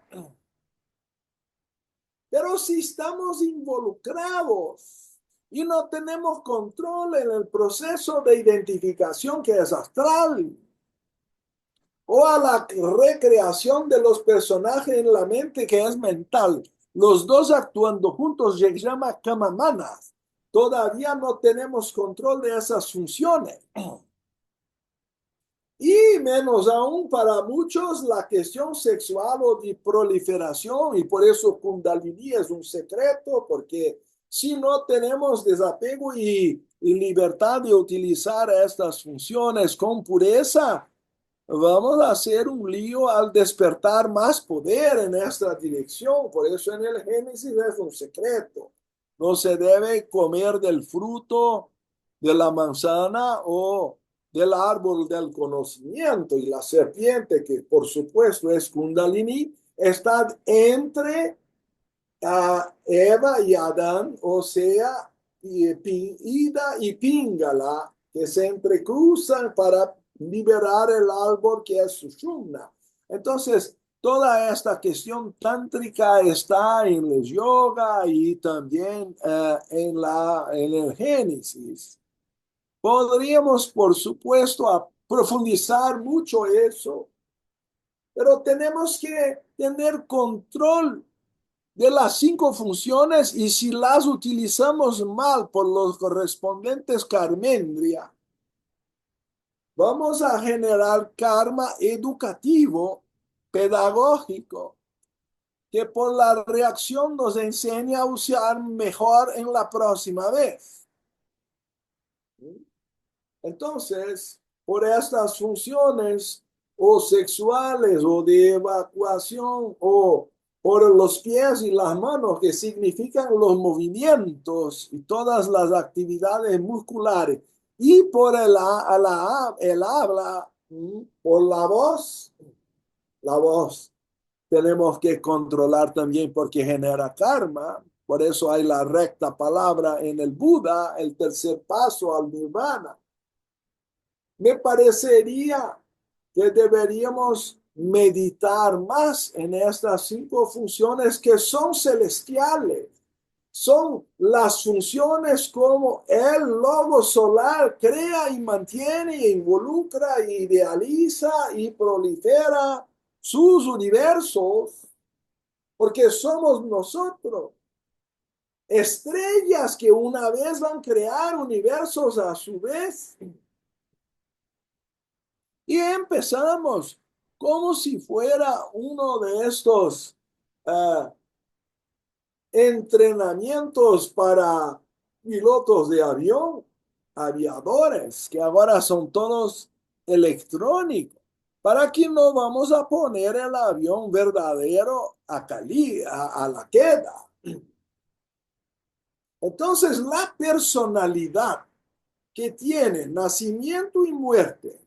Pero si estamos involucrados, y no tenemos control en el proceso de identificación que es astral, o a la recreación de los personajes en la mente que es mental. Los dos actuando juntos se llama kamamanas. Todavía no tenemos control de esas funciones. Y menos aún para muchos la cuestión sexual o de proliferación, y por eso Kundalini es un secreto, porque si no tenemos desapego y libertad de utilizar estas funciones con pureza, vamos a hacer un lío al despertar más poder en esta dirección. Por eso en el Génesis es un secreto. No se debe comer del fruto de la manzana o del árbol del conocimiento. Y la serpiente, que por supuesto es Kundalini, está entre Eva y Adán, o sea, Ida y Pingala, que se entrecruzan para liberar el árbol que es Sushumna. Entonces, toda esta cuestión tántrica está en el yoga y también en el Génesis. Podríamos, por supuesto, profundizar mucho eso, pero tenemos que tener control de las 5 funciones, y si las utilizamos mal por los correspondientes karmendria, vamos a generar karma educativo, pedagógico, que por la reacción nos enseña a usar mejor en la próxima vez. Entonces, por estas funciones o sexuales o de evacuación o por los pies y las manos, que significan los movimientos y todas las actividades musculares, y por el habla, por la voz tenemos que controlar también porque genera karma. Por eso hay la recta palabra en el Buda, el tercer paso al nirvana. Me parecería que deberíamos meditar más en estas 5 funciones que son celestiales. Son las funciones como el logo solar crea y mantiene, e involucra, e idealiza y prolifera sus universos, porque somos nosotros, estrellas que una vez van a crear universos a su vez. Y empezamos como si fuera uno de estos uh, entrenamientos para pilotos de avión, aviadores, que ahora son todos electrónicos. ¿Para qué no vamos a poner el avión verdadero a la queda? Entonces, la personalidad que tiene nacimiento y muerte,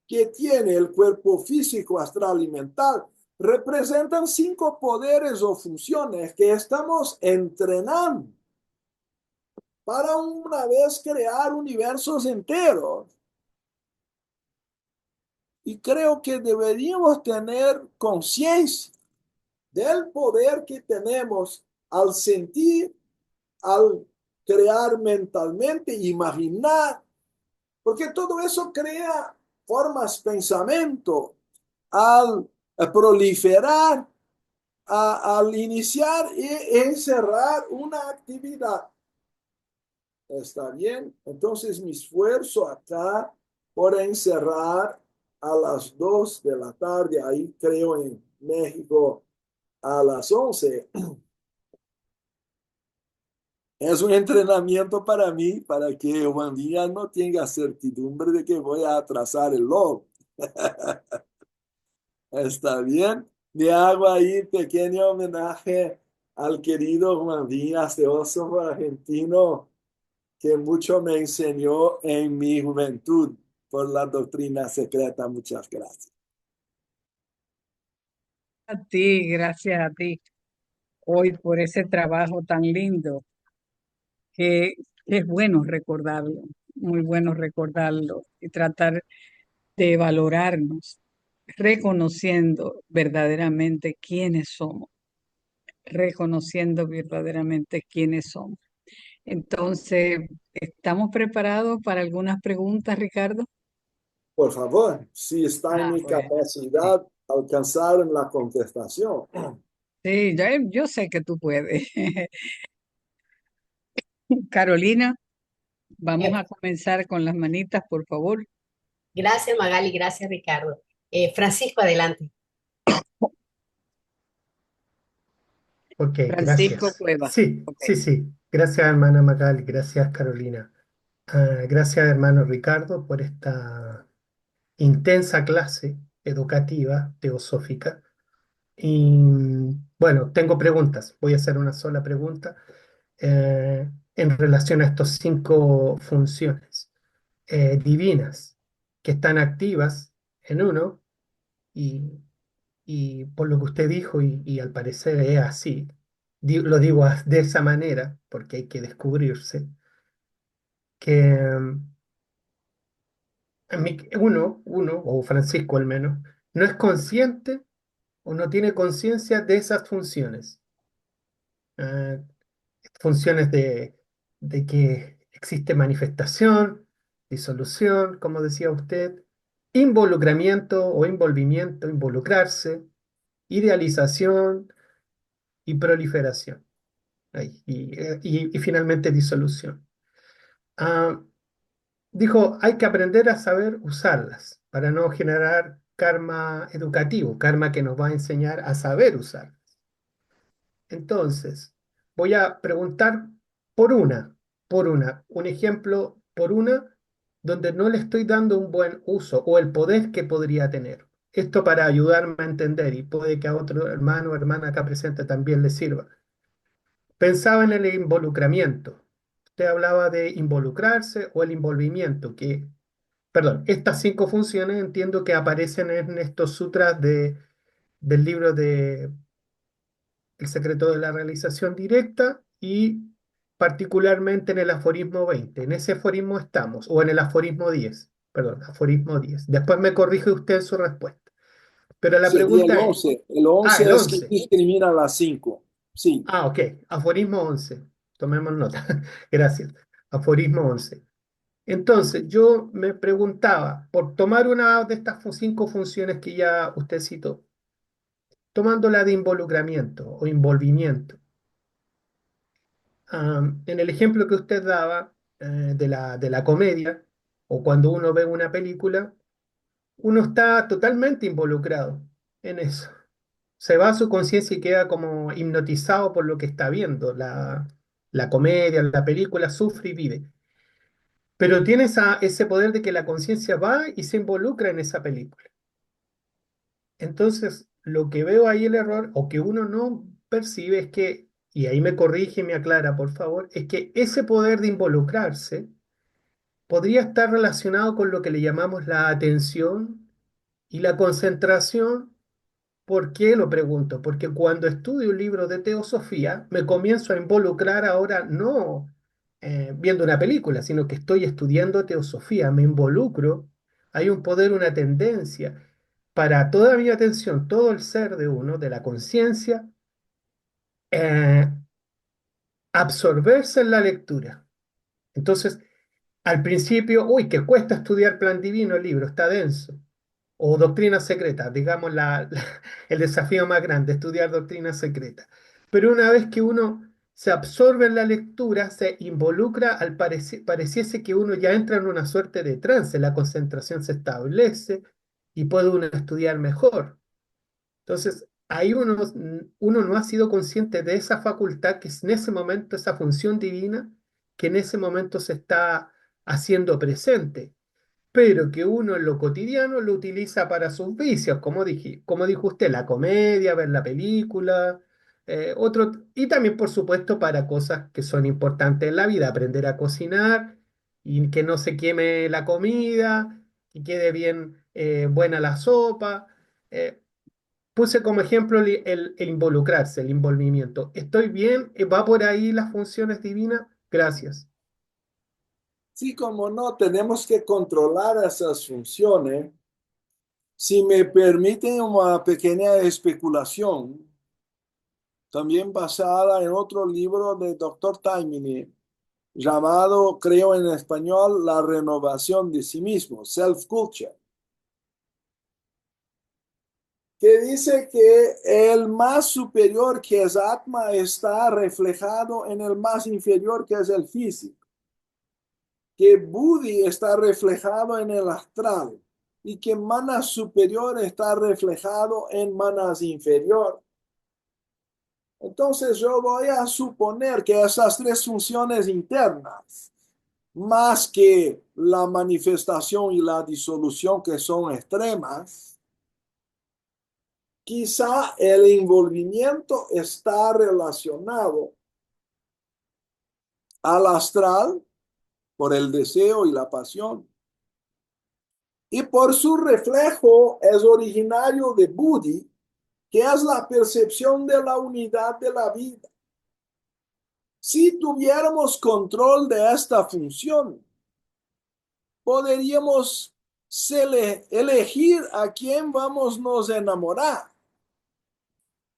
que tiene el cuerpo físico, astral y mental, representan 5 poderes o funciones que estamos entrenando para una vez crear universos enteros. Y creo que deberíamos tener conciencia del poder que tenemos al sentir, al crear mentalmente, imaginar, porque todo eso crea formas, pensamiento, al proliferar, al iniciar y encerrar una actividad. ¿Está bien? Entonces mi esfuerzo acá por encerrar a las 2 de la tarde, ahí creo en México a las 11, es un entrenamiento para mí, para que un día no tenga certidumbre de que voy a atrasar el log. ¿Está bien? Le hago ahí pequeño homenaje al querido Juan Díaz, teósofo argentino, que mucho me enseñó en mi juventud por la doctrina secreta. Muchas gracias. A ti, gracias a ti hoy por ese trabajo tan lindo que es bueno recordarlo, muy bueno recordarlo y tratar de valorarnos, reconociendo verdaderamente quiénes somos, reconociendo verdaderamente quiénes somos. Entonces, ¿estamos preparados para algunas preguntas, Ricardo? Por favor, si está en Ah, mi bueno. Sí, capacidad alcanzar la contestación. sí, yo sé que tú puedes. Carolina, vamos Eh, a comenzar con las manitas, por favor. Gracias, Magali, gracias, Ricardo. Francisco, adelante. Ok, Francisco gracias. Cuevas. Sí, Ok. sí, sí. Gracias, hermana Magali. Gracias, Carolina. Gracias, hermano Ricardo, por esta intensa clase educativa, teosófica. Y bueno, tengo preguntas. Voy a hacer una sola pregunta en relación a estas cinco funciones divinas que están activas en uno y por lo que usted dijo, y al parecer es así, lo digo de esa manera, porque hay que descubrirse, que uno, o Francisco al menos, no es consciente o no tiene conciencia de esas funciones. Ah, funciones de que existe manifestación, disolución, como decía usted, involucramiento o envolvimiento, involucrarse, idealización y proliferación. Y finalmente disolución. Ah, dijo, hay que aprender a saber usarlas para no generar karma educativo, karma que nos va a enseñar a saber usar. Entonces, voy a preguntar por un ejemplo por una donde no le estoy dando un buen uso o el poder que podría tener. Esto para ayudarme a entender y puede que a otro hermano o hermana acá presente también le sirva. Pensaba en el involucramiento. Usted hablaba de involucrarse o el envolvimiento, perdón, estas cinco funciones entiendo que aparecen en estos sutras del libro de El secreto de la realización directa y particularmente en el aforismo 20. En ese aforismo estamos, o en el aforismo 10, perdón, aforismo 10. Después me corrige usted en su respuesta. Pero la Sería el pregunta es, 11. El el 11 es que 11. discrimina las 5. Sí. Ok, aforismo 11. Tomemos nota. Gracias. Aforismo 11. Entonces, yo me preguntaba, por tomar una de estas cinco funciones que ya usted citó, tomando la de involucramiento o envolvimiento, en el ejemplo que usted daba de la comedia, o cuando uno ve una película, uno está totalmente involucrado en eso. Se va a su conciencia y queda como hipnotizado por lo que está viendo, la comedia, la película, sufre y vive. Pero tiene ese poder de que la conciencia va y se involucra en esa película. Entonces, lo que veo ahí el error, o que uno no percibe, es que, y ahí me corrige y me aclara, por favor, es que ese poder de involucrarse podría estar relacionado con lo que le llamamos la atención y la concentración. ¿Por qué lo pregunto? Porque cuando estudio un libro de teosofía, me comienzo a involucrar ahora no viendo una película, sino que estoy estudiando teosofía, me involucro, hay un poder, una tendencia para toda mi atención, todo el ser de uno, de la conciencia, eh, absorberse en la lectura. Entonces, al principio, uy, que cuesta estudiar Plan Divino, el libro, está denso. O doctrina secreta, digamos el desafío más grande, estudiar doctrina secreta. Pero una vez que uno se absorbe en la lectura, se involucra, pareciese que uno ya entra en una suerte de trance, la concentración se establece y puede uno estudiar mejor. Entonces, ahí uno no ha sido consciente de esa facultad que es en ese momento, esa función divina, que en ese momento se está haciendo presente, pero que uno en lo cotidiano lo utiliza para sus vicios, como dijo usted, la comedia, ver la película, y también, por supuesto, para cosas que son importantes en la vida, aprender a cocinar y que no se queme la comida, que quede bien buena la sopa. Puse como ejemplo el involucrarse, el envolvimiento. ¿Estoy bien? ¿Va por ahí las funciones divinas? Gracias. Sí, como no, tenemos que controlar esas funciones. Si me permiten una pequeña especulación, también basada en otro libro de Dr. Taimini, llamado, creo en español, la renovación de sí mismo, self-culture, que dice que el más superior, que es Atma, está reflejado en el más inferior, que es el físico, que Buddhi está reflejado en el astral y que Manas superior está reflejado en Manas inferior. Entonces yo voy a suponer que esas tres funciones internas, más que la manifestación y la disolución que son extremas, quizá el envolvimiento está relacionado al astral por el deseo y la pasión, y por su reflejo es originario de Buddhi, que es la percepción de la unidad de la vida. Si tuviéramos control de esta función, podríamos elegir a quién vamos a nos enamorar.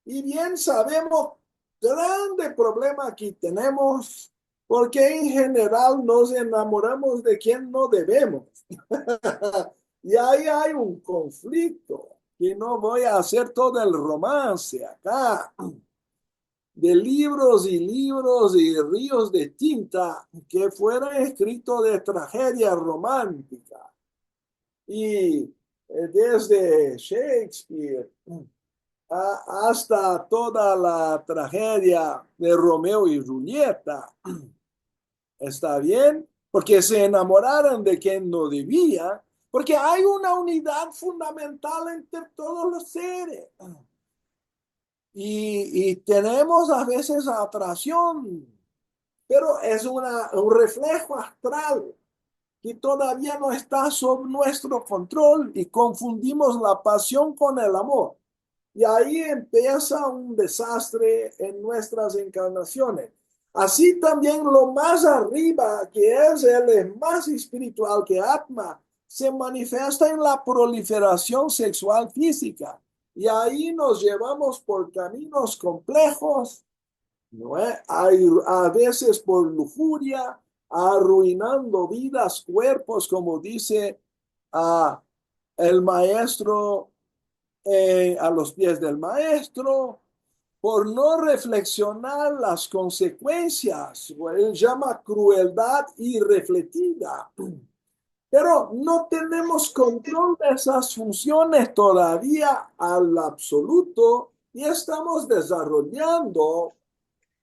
Y bien sabemos, grande problema que tenemos, porque en general nos enamoramos de quien no debemos. Y ahí hay un conflicto, y no voy a hacer todo el romance acá, de libros y libros y ríos de tinta que fueron escritos de tragedia romántica. Y desde Shakespeare hasta toda la tragedia de Romeo y Julieta, ¿está bien? Porque se enamoraron de quien no debía, porque hay una unidad fundamental entre todos los seres. Y tenemos a veces atracción, pero es un reflejo astral que todavía no está sob nuestro control y confundimos la pasión con el amor. Y ahí empieza un desastre en nuestras encarnaciones. Así también lo más arriba, que es el más espiritual que Atma, se manifiesta en la proliferación sexual física. Y ahí nos llevamos por caminos complejos, ¿no es? A veces por lujuria, arruinando vidas, cuerpos, como dice el maestro, a los pies del maestro, por no reflexionar las consecuencias. Él llama crueldad irrefletida. Pero no tenemos control de esas funciones todavía al absoluto y estamos desarrollando,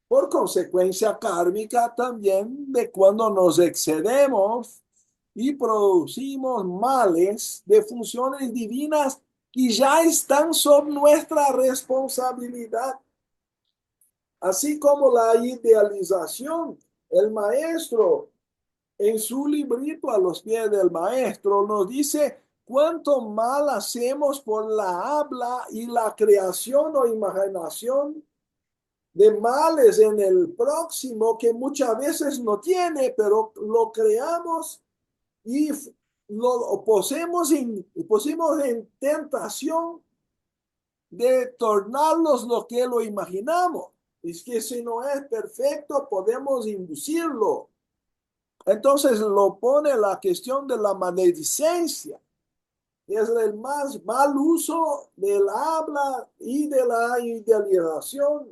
por consecuencia kármica también, de cuando nos excedemos y producimos males de funciones divinas que ya están sob nuestra responsabilidad. Así como la idealización, el maestro en su librito a los pies del maestro nos dice cuánto mal hacemos por la habla y la creación o imaginación de males en el próximo que muchas veces no tiene, pero lo creamos y lo pusimos en tentación de tornarnos lo que lo imaginamos. Es que si no es perfecto, podemos inducirlo. Entonces lo pone la cuestión de la maledicencia. Es el más mal uso del habla y de la idealización.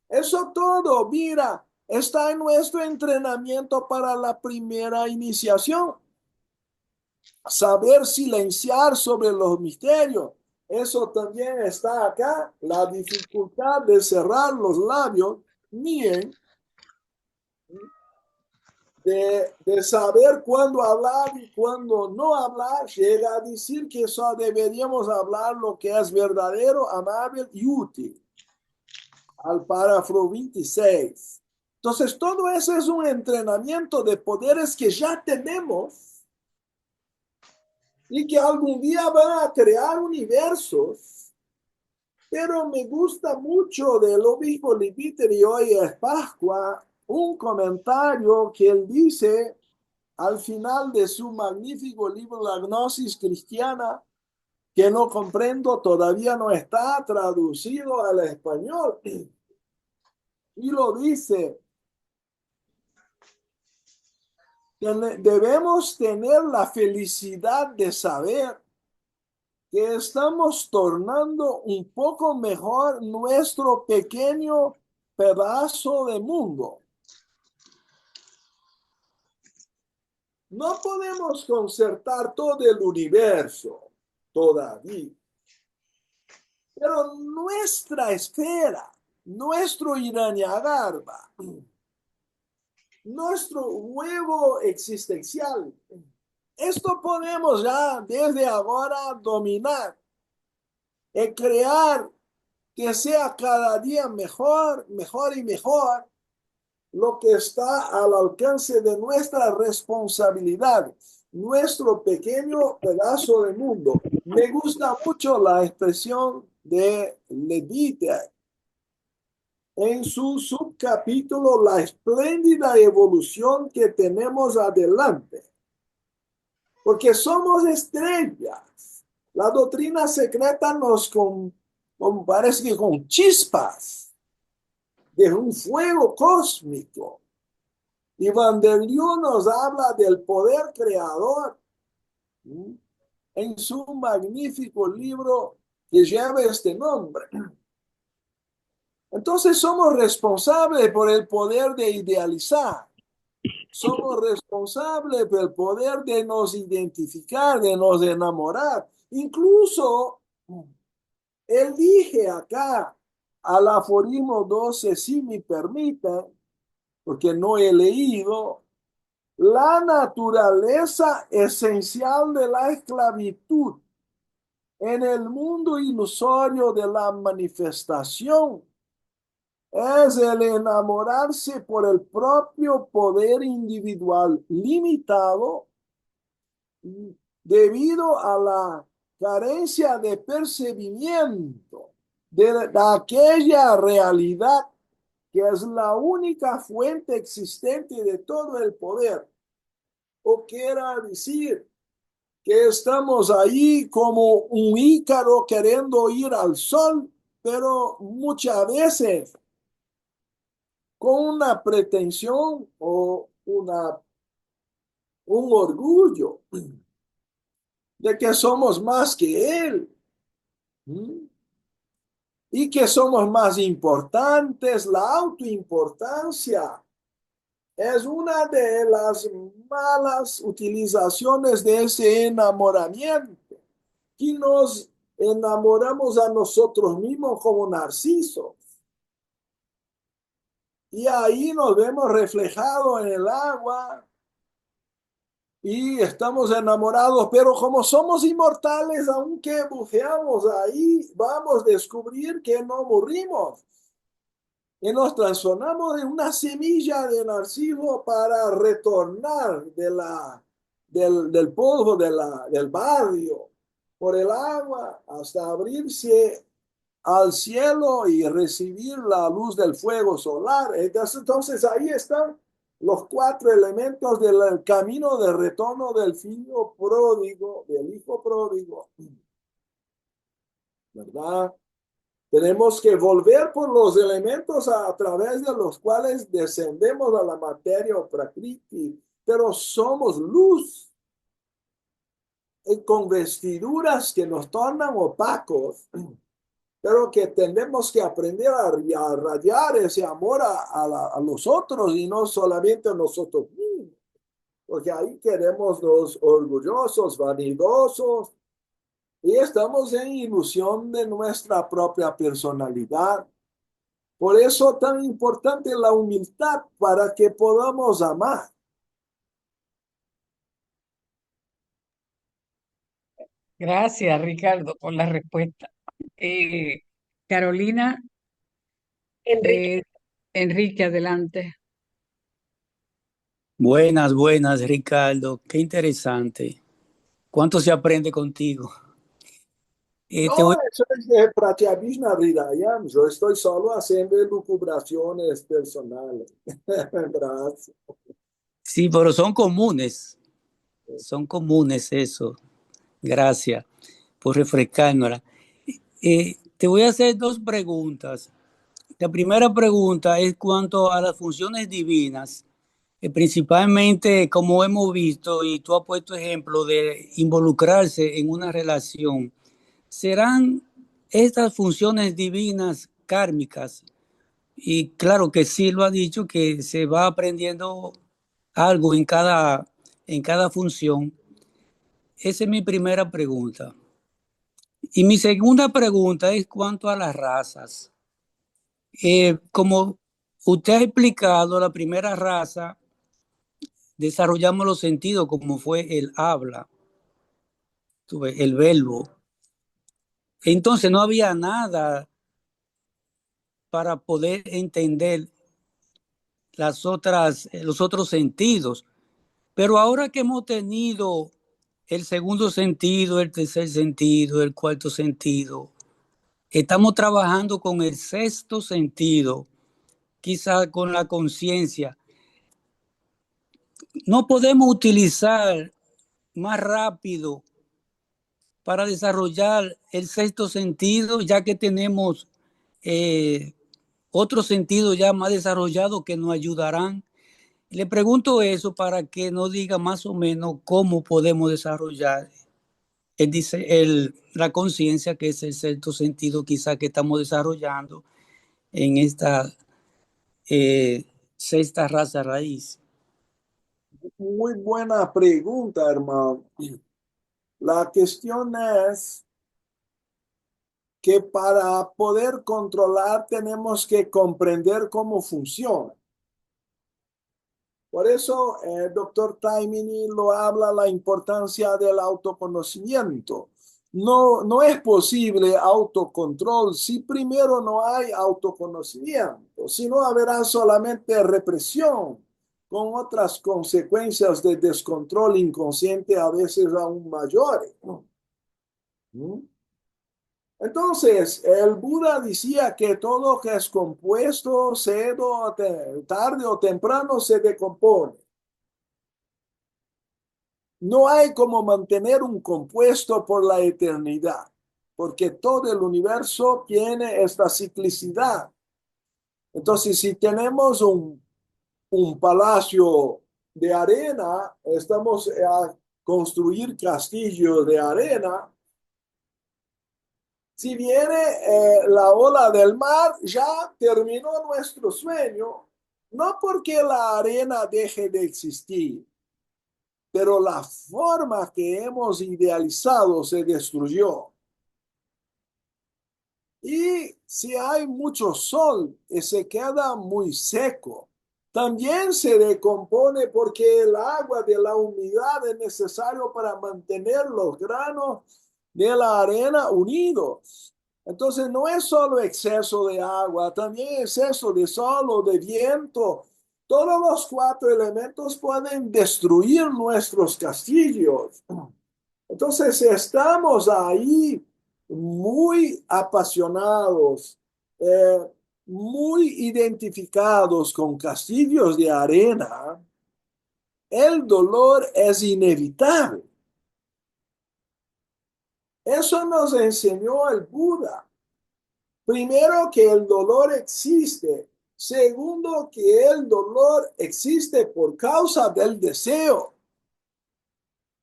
Eso todo, mira, está en nuestro entrenamiento para la primera iniciación. Saber silenciar sobre los misterios. Eso también está acá. La dificultad de cerrar los labios. Miren, de saber cuándo hablar y cuándo no hablar, llega a decir que solo deberíamos hablar lo que es verdadero, amable y útil. Al párrafo 26. Entonces, todo eso es un entrenamiento de poderes que ya tenemos y que algún día van a crear universos. Pero me gusta mucho del obispo Lipiteri, hoy es Pascua, un comentario que él dice al final de su magnífico libro La Gnosis Cristiana, que no comprendo, todavía no está traducido al español. Y lo dice: Debemos tener la felicidad de saber que estamos tornando un poco mejor nuestro pequeño pedazo de mundo. No podemos concertar todo el universo todavía, pero nuestra esfera, nuestro Hiranyagarbha, nuestro huevo existencial, esto podemos ya desde ahora dominar y crear que sea cada día mejor, mejor y mejor lo que está al alcance de nuestra responsabilidad, nuestro pequeño pedazo de mundo. Me gusta mucho la expresión de Levita en su subcapítulo La espléndida evolución que tenemos adelante, porque somos estrellas. La doctrina secreta nos parece que con chispas de un fuego cósmico. Y Vanderliu nos habla del poder creador en su magnífico libro que lleva este nombre. Entonces somos responsables por el poder de idealizar. Somos responsables por el poder de nos identificar, de nos enamorar. Incluso elige acá al aforismo 12, si me permiten, porque no he leído, la naturaleza esencial de la esclavitud en el mundo ilusorio de la manifestación es el enamorarse por el propio poder individual limitado debido a la carencia de percibimiento de aquella realidad que es la única fuente existente de todo el poder. O quiera decir que estamos ahí como un Ícaro queriendo ir al sol, pero muchas veces con una pretensión o un orgullo de que somos más que él. Y que somos más importantes. La autoimportancia es una de las malas utilizaciones de ese enamoramiento. Y nos enamoramos a nosotros mismos como narcisos. Y ahí nos vemos reflejados en el agua y estamos enamorados, pero como somos inmortales, aunque buceamos ahí, vamos a descubrir que no morimos. Y nos transformamos en una semilla de narciso para retornar del polvo del barrio por el agua hasta abrirse al cielo y recibir la luz del fuego solar. Entonces ahí están los 4 elementos del camino de retorno del hijo pródigo, ¿verdad? Tenemos que volver por los elementos a través de los cuales descendemos a la materia o prakriti, pero somos luz con vestiduras que nos tornan opacos, pero que tenemos que aprender a radiar ese amor a los otros y no solamente a nosotros mismos, porque ahí queremos los orgullosos, vanidosos, y estamos en ilusión de nuestra propia personalidad. Por eso tan importante la humildad para que podamos amar. Gracias, Ricardo, por la respuesta. Carolina, Enrique, Enrique, adelante. Buenas, buenas, Ricardo. Qué interesante. ¿Cuánto se aprende contigo? Te No, voy- eso es Pratyabhijna Hridayam. Yo estoy solo haciendo elucubraciones personales. Gracias. Sí, pero son comunes eso. Gracias por refrescárnosla. Te voy a hacer 2 preguntas. La primera pregunta es cuanto a las funciones divinas principalmente como hemos visto y tú has puesto ejemplo de involucrarse en una relación, ¿serán estas funciones divinas kármicas? Y claro que sí lo ha dicho, que se va aprendiendo algo en cada función. Esa es mi primera pregunta. Y mi segunda pregunta es cuanto a las razas. Como usted ha explicado, la primera raza desarrollamos los sentidos como fue el habla, el verbo. Entonces no había nada para poder entender los otros sentidos. Pero ahora que hemos tenido el segundo sentido, el tercer sentido, el cuarto sentido, estamos trabajando con el sexto sentido, quizá con la conciencia. No podemos utilizar más rápido para desarrollar el sexto sentido, ya que tenemos otros sentidos ya más desarrollados que nos ayudarán. Le pregunto eso para que nos diga más o menos cómo podemos desarrollar la conciencia, que es el sexto sentido quizá que estamos desarrollando en esta sexta raza raíz. Muy buena pregunta, hermano. La cuestión es que para poder controlar tenemos que comprender cómo funciona. Por eso, el doctor Taimini lo habla la importancia del autoconocimiento. No es posible autocontrol si primero no hay autoconocimiento, si no habrá solamente represión con otras consecuencias de descontrol inconsciente a veces aún mayores. ¿Mm? Entonces, el Buda decía que todo que es compuesto, tarde o temprano se decompone. No hay como mantener un compuesto por la eternidad, porque todo el universo tiene esta ciclicidad. Entonces, si tenemos un palacio de arena, estamos a construir castillos de arena. Si viene la ola del mar, ya terminó nuestro sueño, no porque la arena deje de existir, pero la forma que hemos idealizado se destruyó. Y si hay mucho sol y se queda muy seco, también se decompone porque el agua de la humedad es necesario para mantener los granos de la arena unidos. Entonces no es solo exceso de agua, también exceso de sol o de viento. Todos los cuatro elementos pueden destruir nuestros castillos. Entonces estamos ahí muy apasionados, muy identificados con castillos de arena. El dolor es inevitable. Eso nos enseñó el Buda. Primero, que el dolor existe. Segundo, que el dolor existe por causa del deseo,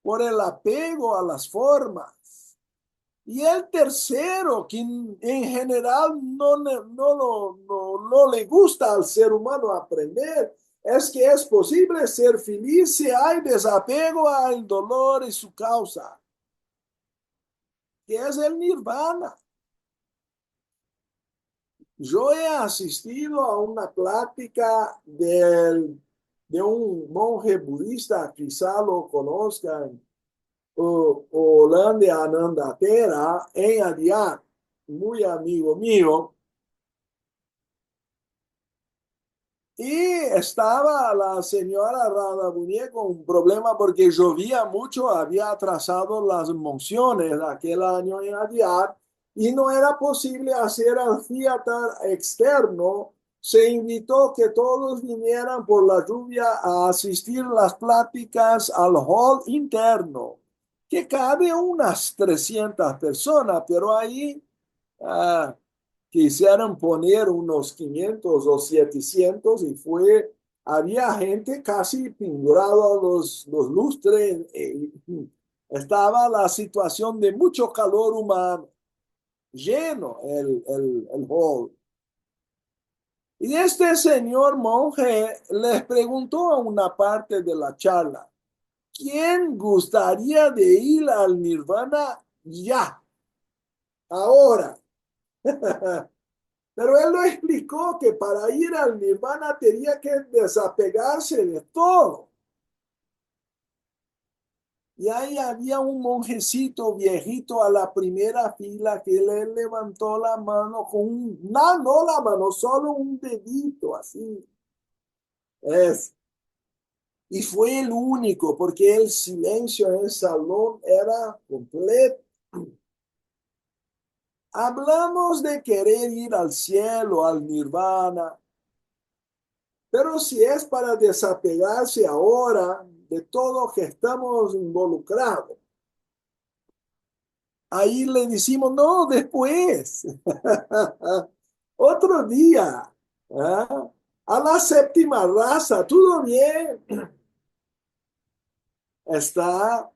por el apego a las formas. Y el tercero, que en general no le gusta al ser humano aprender, es que es posible ser feliz si hay desapego al dolor y su causa, que es el nirvana. Yo he asistido a una plática de un monje budista, quizá lo conozcan, Holanda Anandatera, en Adiar, muy amigo mío. Y estaba la señora Radhabuni con un problema porque llovía mucho, había atrasado las monciones aquel año en Adiar y no era posible hacer el theater externo. Se invitó que todos vinieran por la lluvia a asistir a las pláticas al hall interno, que cabe unas 300 personas, pero ahí quisieron poner unos 500 o 700 y fue había gente casi pingurado a los lustres. Estaba la situación de mucho calor humano, lleno el hall. Y este señor monje les preguntó a una parte de la charla, ¿quién gustaría de ir al nirvana ya, ahora? Pero él lo explicó que para ir al nirvana tenía que desapegarse de todo. Y ahí había un monjecito viejito a la primera fila que le levantó la mano con no la mano, solo un dedito así. Y fue el único, porque el silencio en el salón era completo. Hablamos de querer ir al cielo, al nirvana, pero si es para desapegarse ahora de todo que estamos involucrados, ahí le decimos, no, después, otro día, ¿ah? A la séptima raza, todo bien, está.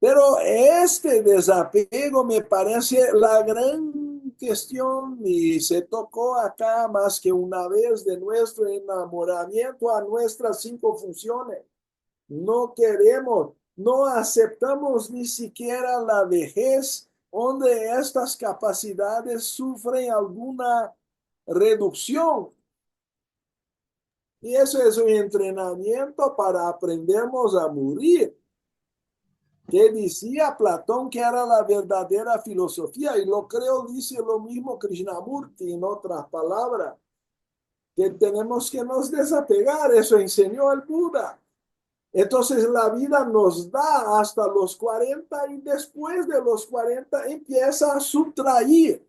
Pero este desapego me parece la gran cuestión y se tocó acá más que una vez de nuestro enamoramiento a nuestras 5 funciones. No queremos, no aceptamos ni siquiera la vejez donde estas capacidades sufren alguna reducción. Y eso es un entrenamiento para aprendernos a morir, que decía Platón que era la verdadera filosofía, y lo creo dice lo mismo Krishnamurti en otras palabras, que tenemos que nos desapegar, eso enseñó el Buda. Entonces la vida nos da hasta los 40 y después de los 40 empieza a subtraer.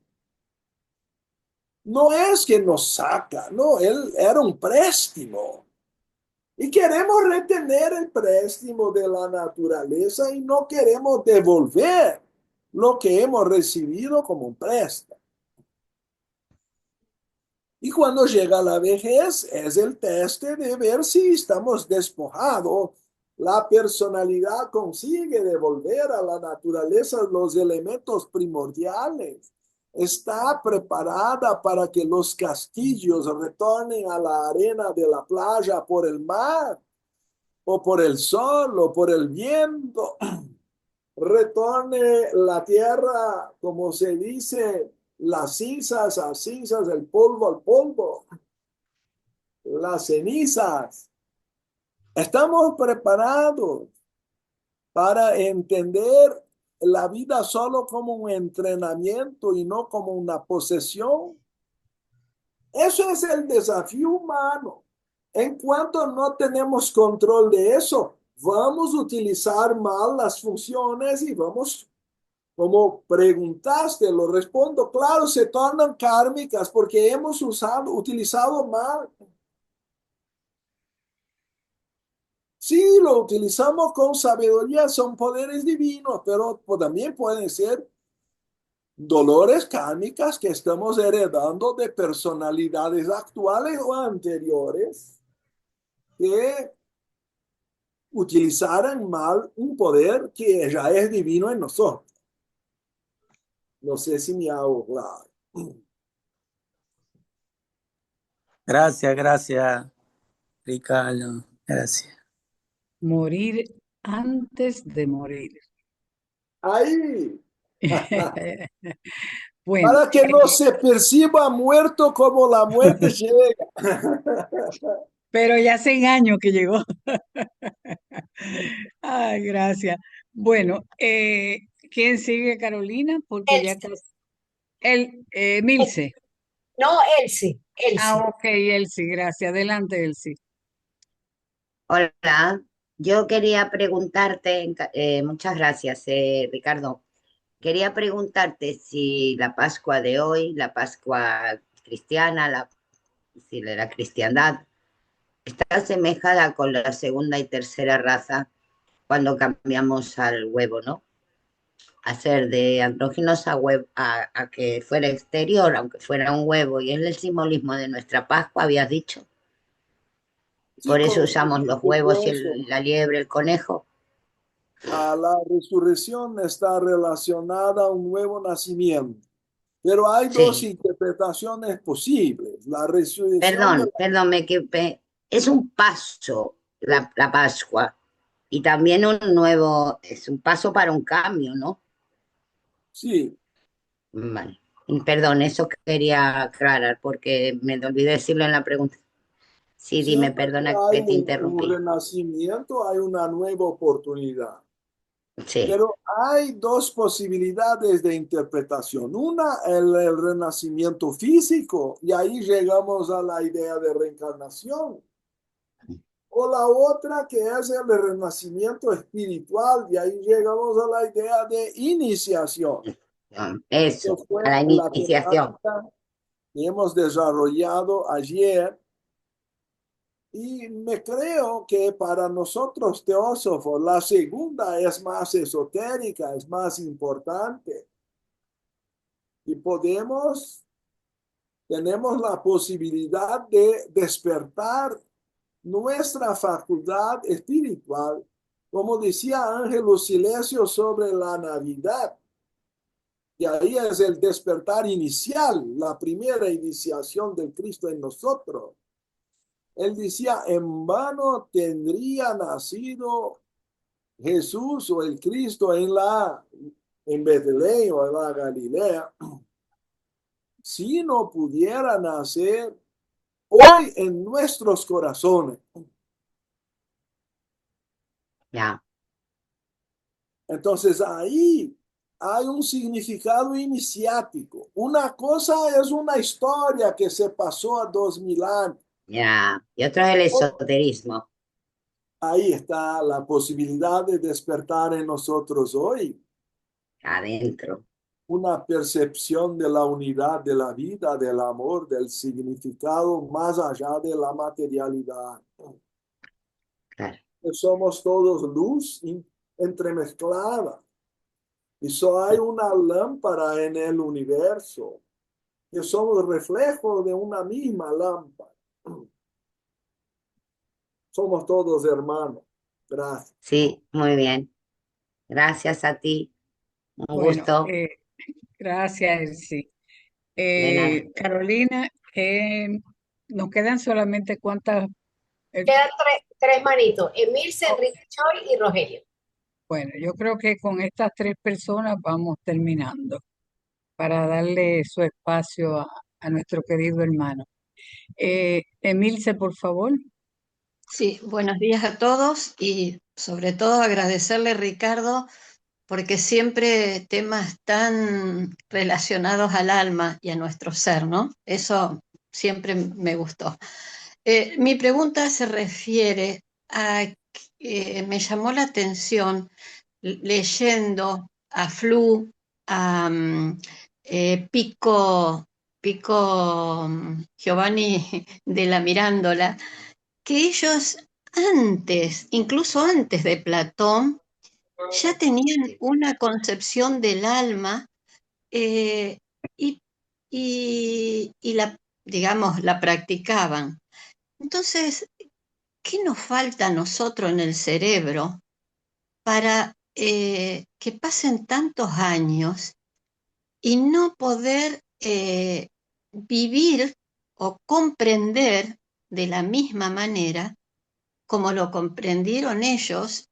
No es que nos saca, no, él era un préstamo. Y queremos retener el préstamo de la naturaleza y no queremos devolver lo que hemos recibido como un préstamo. Y cuando llega la vejez es el teste de ver si estamos despojados. La personalidad consigue devolver a la naturaleza los elementos primordiales. Está preparada para que los castillos retornen a la arena de la playa por el mar, o por el sol, o por el viento. Retorne la tierra, como se dice, las cinzas a cinzas, el polvo al polvo, las cenizas. Estamos preparados para entender la vida solo como un entrenamiento y no como una posesión. Eso es el desafío humano. En cuanto no tenemos control de eso, vamos a utilizar mal las funciones y vamos, como preguntaste, lo respondo, claro, se tornan kármicas porque hemos utilizado mal. Sí, lo utilizamos con sabiduría, son poderes divinos, pero también pueden ser dolores kármicas que estamos heredando de personalidades actuales o anteriores que utilizaran mal un poder que ya es divino en nosotros. No sé si me hago claro. Gracias, Ricardo. Gracias. Morir antes de morir. Ahí, Bueno, para que no se perciba muerto como la muerte llega. pero ya hace años que llegó. Ay, gracias. Bueno, ¿quién sigue, Carolina? Porque ya Elsie. casi... Milce. No, Elsie, Elsie. Ok, Elsie, gracias. Adelante, Elsie. Hola, yo quería preguntarte, muchas gracias, Ricardo. Quería preguntarte si la Pascua de hoy, la Pascua cristiana, si de la cristiandad, está asemejada con la segunda y tercera raza cuando cambiamos al huevo, ¿no? Hacer de andróginos a que fuera exterior, aunque fuera un huevo, y es el simbolismo de nuestra Pascua, habías dicho. Sí, Por eso con usamos los respecto huevos a y eso, la liebre, el conejo. a la resurrección está relacionada a un nuevo nacimiento. Pero hay dos Sí, interpretaciones posibles. La resurrección de perdón, es un paso la Pascua y también un nuevo, es un paso para un cambio, ¿no? sí, Vale. Y perdón, eso quería aclarar porque me olvidé decirlo en la pregunta. Sí, dime, siempre que perdona hay que te un interrumpí. renacimiento, hay una nueva oportunidad. Sí, Pero hay dos posibilidades de interpretación. Una, el renacimiento físico, y ahí llegamos a la idea de reencarnación. O la otra, que es el renacimiento espiritual, y ahí llegamos a la idea de iniciación, que eso, fue a la la iniciación. temática que hemos desarrollado ayer. Y me creo que para nosotros teósofos la segunda es más esotérica, es más importante. Y tenemos la posibilidad de despertar nuestra facultad espiritual, como decía Ángelo Silesio sobre la Navidad. Y ahí es el despertar inicial, la primera iniciación del Cristo en nosotros. Él decía, en vano tendría nacido Jesús o el Cristo en Betlén o en la Galilea si no pudiera nacer hoy en nuestros corazones. Ya, Entonces ahí hay un significado iniciático. Una cosa es una historia que se pasó a 2000 años. ya. Y otro es el esoterismo. Ahí está la posibilidad de despertar en nosotros hoy Adentro, una percepción de la unidad de la vida, del amor, del significado más allá de la materialidad. claro. Que somos todos luz entremezclada. Y solo hay una lámpara en el universo. Que somos reflejo de una misma lámpara. Somos todos hermanos. Gracias. Sí, muy bien. Gracias a ti. Un Bueno, gusto. gracias, Elsie. De nada. Carolina, nos quedan solamente cuántas. eh, Quedan tres manitos, Emilce, oh, Enrique Choi y Rogelio. bueno, yo creo que con estas tres personas vamos terminando para darle su espacio a nuestro querido hermano. Emilce, por favor. Sí, buenos días a todos y sobre todo agradecerle, Ricardo, porque siempre temas tan relacionados al alma y a nuestro ser, ¿no? Eso siempre me gustó. Mi pregunta se refiere a que me llamó la atención leyendo a Flu, a Pico Giovanni de la Mirándola, que ellos antes, incluso antes de Platón, ya tenían una concepción del alma eh, y, y la, digamos, la practicaban. Entonces, ¿qué nos falta a nosotros en el cerebro para que pasen tantos años y no poder vivir o comprender de la misma manera como lo comprendieron ellos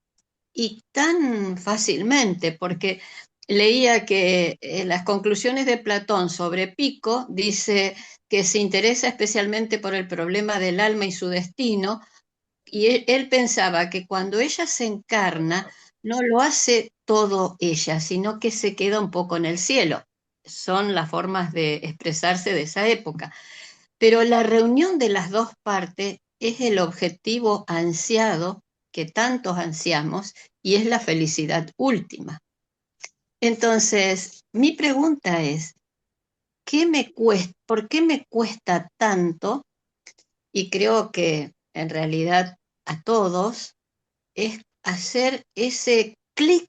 y tan fácilmente? Porque leía que las conclusiones de Platón sobre Pico dice que se interesa especialmente por el problema del alma y su destino, y él pensaba que cuando ella se encarna, no lo hace todo ella, sino que se queda un poco en el cielo. Son las formas de expresarse de esa época. Pero la reunión de las dos partes es el objetivo ansiado que tantos ansiamos y es la felicidad última. Entonces, mi pregunta es, ¿por qué me cuesta tanto? Y creo que en realidad a todos es hacer ese clic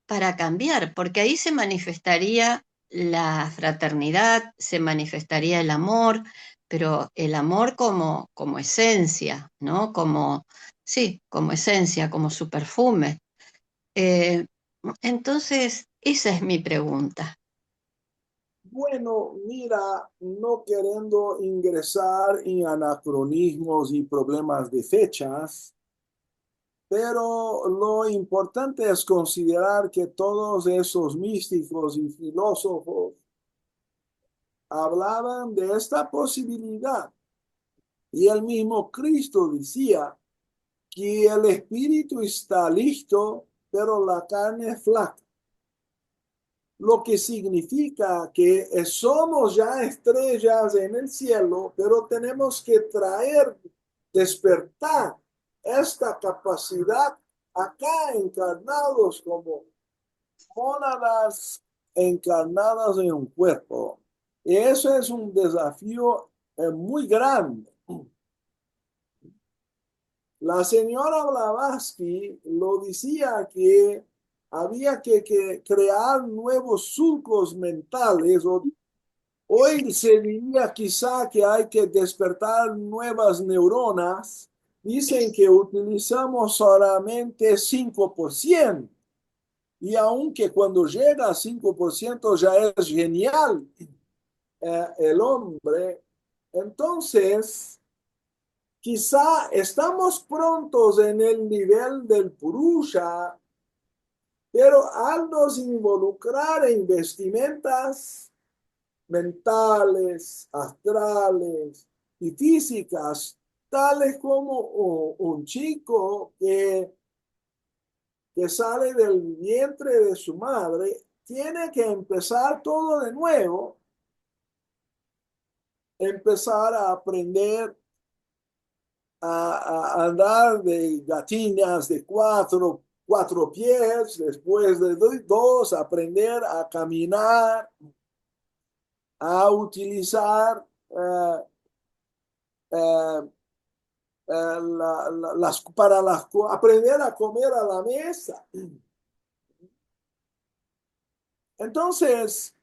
para cambiar, porque ahí se manifestaría la fraternidad, se manifestaría el amor, pero el amor como esencia, ¿no? Sí, como esencia, como su perfume. Eh, entonces, esa es mi pregunta. Bueno, mira, no queriendo ingresar en anacronismos y problemas de fechas, pero lo importante es considerar que todos esos místicos y filósofos hablaban de esta posibilidad. Y el mismo Cristo decía que el espíritu está listo, pero la carne es flaca. Lo que significa que somos ya estrellas en el cielo, pero tenemos que despertar esta capacidad acá encarnados como mónadas encarnadas en un cuerpo. Y eso es un desafío muy grande. La señora Blavatsky lo decía que había que crear nuevos surcos mentales. Hoy se diría quizá que hay que despertar nuevas neuronas. Dicen que utilizamos solamente 5%. Y aunque cuando llega a 5% ya es genial el hombre, entonces quizá estamos prontos en el nivel del Purusha, pero al nos involucrar en vestimentas mentales, astrales y físicas, tales como un chico que sale del vientre de su madre, tiene que empezar todo de nuevo, empezar a aprender a andar de gatinas de cuatro pies, después de dos, aprender a caminar, a utilizar eh, aprender a comer a la mesa. Entonces,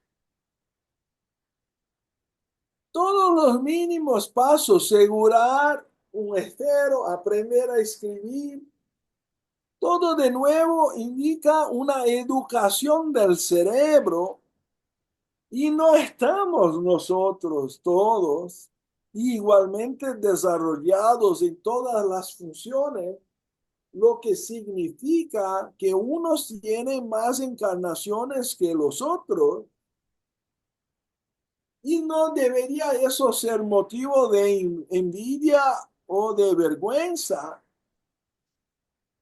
todos los mínimos pasos, asegurar un estero, aprender a escribir, todo de nuevo indica una educación del cerebro y no estamos nosotros todos igualmente desarrollados en todas las funciones, lo que significa que unos tienen más encarnaciones que los otros. Y no debería eso ser motivo de envidia o de vergüenza,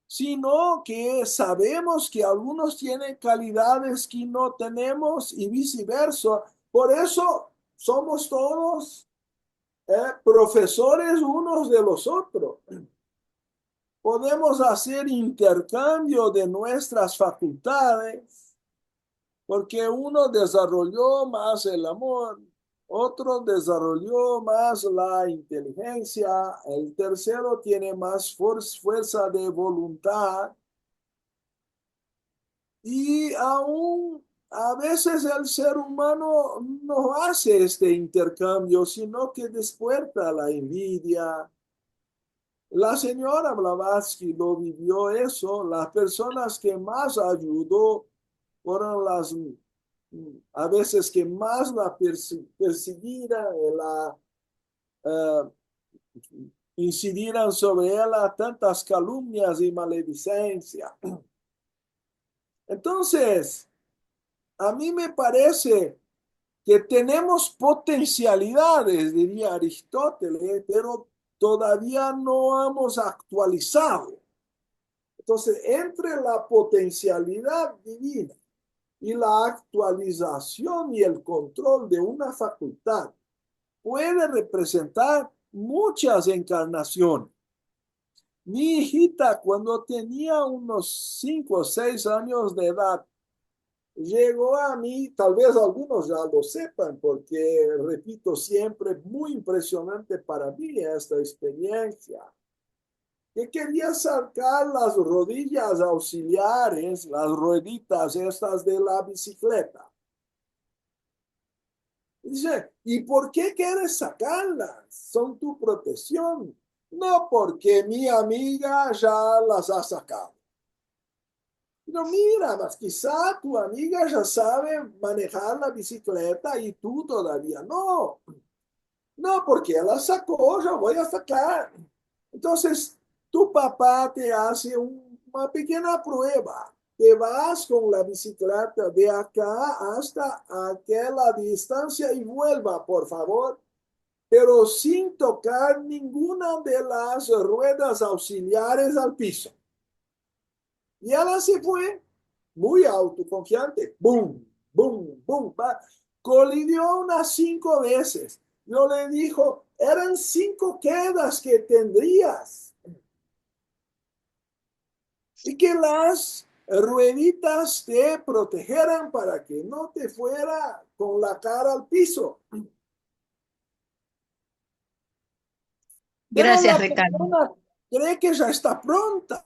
sino que sabemos que algunos tienen calidades que no tenemos y viceversa. Por eso somos todos profesores unos de los otros. Podemos hacer intercambio de nuestras facultades, porque uno desarrolló más el amor, otro desarrolló más la inteligencia, el tercero tiene más fuerza de voluntad y aún a veces el ser humano no hace este intercambio, sino que despierta la envidia. La señora Blavatsky lo vivió eso, las personas que más ayudó fueron las a veces que más la persiguieran, uh, incidieran sobre ella tantas calumnias y maledicencia. Entonces, a mí me parece que tenemos potencialidades, diría Aristóteles, pero todavía no hemos actualizado. Entonces, entre la potencialidad divina y la actualización y el control de una facultad puede representar muchas encarnaciones. Mi hijita, cuando tenía unos 5 o 6 años de edad, llegó a mí, tal vez algunos ya lo sepan, porque repito siempre, muy impresionante para mí esta experiencia, que quería sacar las rodillas auxiliares, las rueditas estas de la bicicleta. Y Dice, ¿y por qué quieres sacarlas? Son tu protección. No porque mi amiga ya las ha sacado. No, mira, mas quizá tu amiga ya sabe manejar la bicicleta y tú todavía no. No, porque ella sacó, yo voy a sacar. Entonces, tu papá te hace una pequeña prueba. Te vas con la bicicleta de acá hasta aquella distancia y vuelva, por favor, pero sin tocar ninguna de las ruedas auxiliares al piso. Y ella se fue muy autoconfiante. Boom, boom, boom. Colidió unas 5 veces. Yo le dijo, eran 5 quedas que tendrías. Y que las rueditas te protegeran para que no te fuera con la cara al piso. Pero Gracias, la Ricardo. persona cree que ya está pronta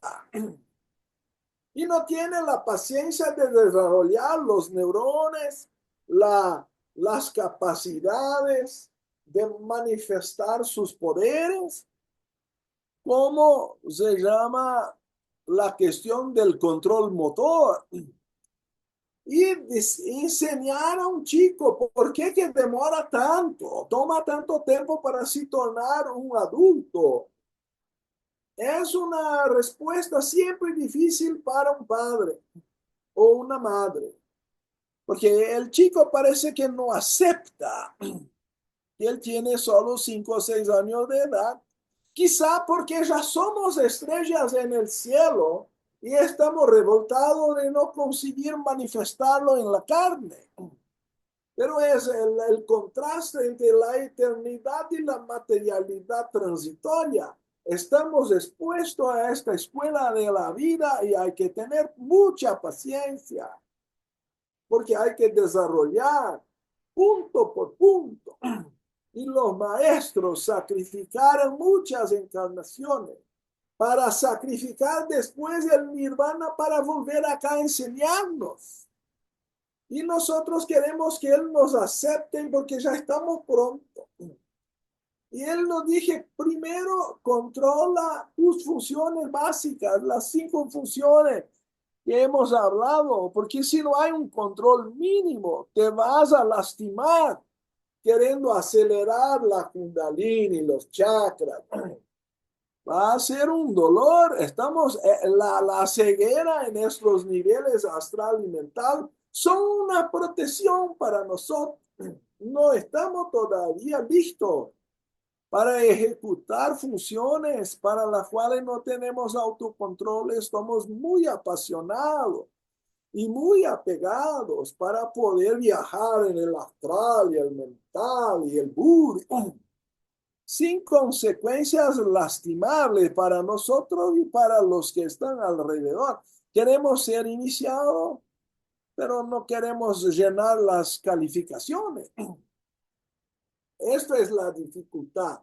y no tiene la paciencia de desarrollar los neurones, las capacidades de manifestar sus poderes. ¿Cómo se llama la cuestión del control motor? Y enseñar a un chico por qué que demora tanto, toma tanto tiempo para así tornar un adulto. Es una respuesta siempre difícil para un padre o una madre, porque el chico parece que no acepta que él tiene solo 5 o 6 años de edad, quizá porque ya somos estrellas en el cielo y estamos revoltados de no conseguir manifestarlo en la carne. Pero es el contraste entre la eternidad y la materialidad transitoria. Estamos expuestos a esta escuela de la vida y hay que tener mucha paciencia, porque hay que desarrollar punto por punto. Y los maestros sacrificaron muchas encarnaciones para sacrificar después el nirvana para volver acá a enseñarnos. Y nosotros queremos que Él nos acepte porque ya estamos pronto. Y Él nos dije, primero controla tus funciones básicas, las 5 funciones que hemos hablado, porque si no hay un control mínimo, te vas a lastimar queriendo acelerar la kundalini, los chakras. Va a ser un dolor. Estamos, la ceguera en nuestros niveles astral y mental son una protección para nosotros. No estamos todavía listos para ejecutar funciones para las cuales no tenemos autocontrol. Estamos muy apasionados y muy apegados para poder viajar en el astral y el mental y el buri, sin consecuencias lastimables para nosotros y para los que están alrededor. Queremos ser iniciados, pero no queremos llenar las calificaciones. Esta es la dificultad,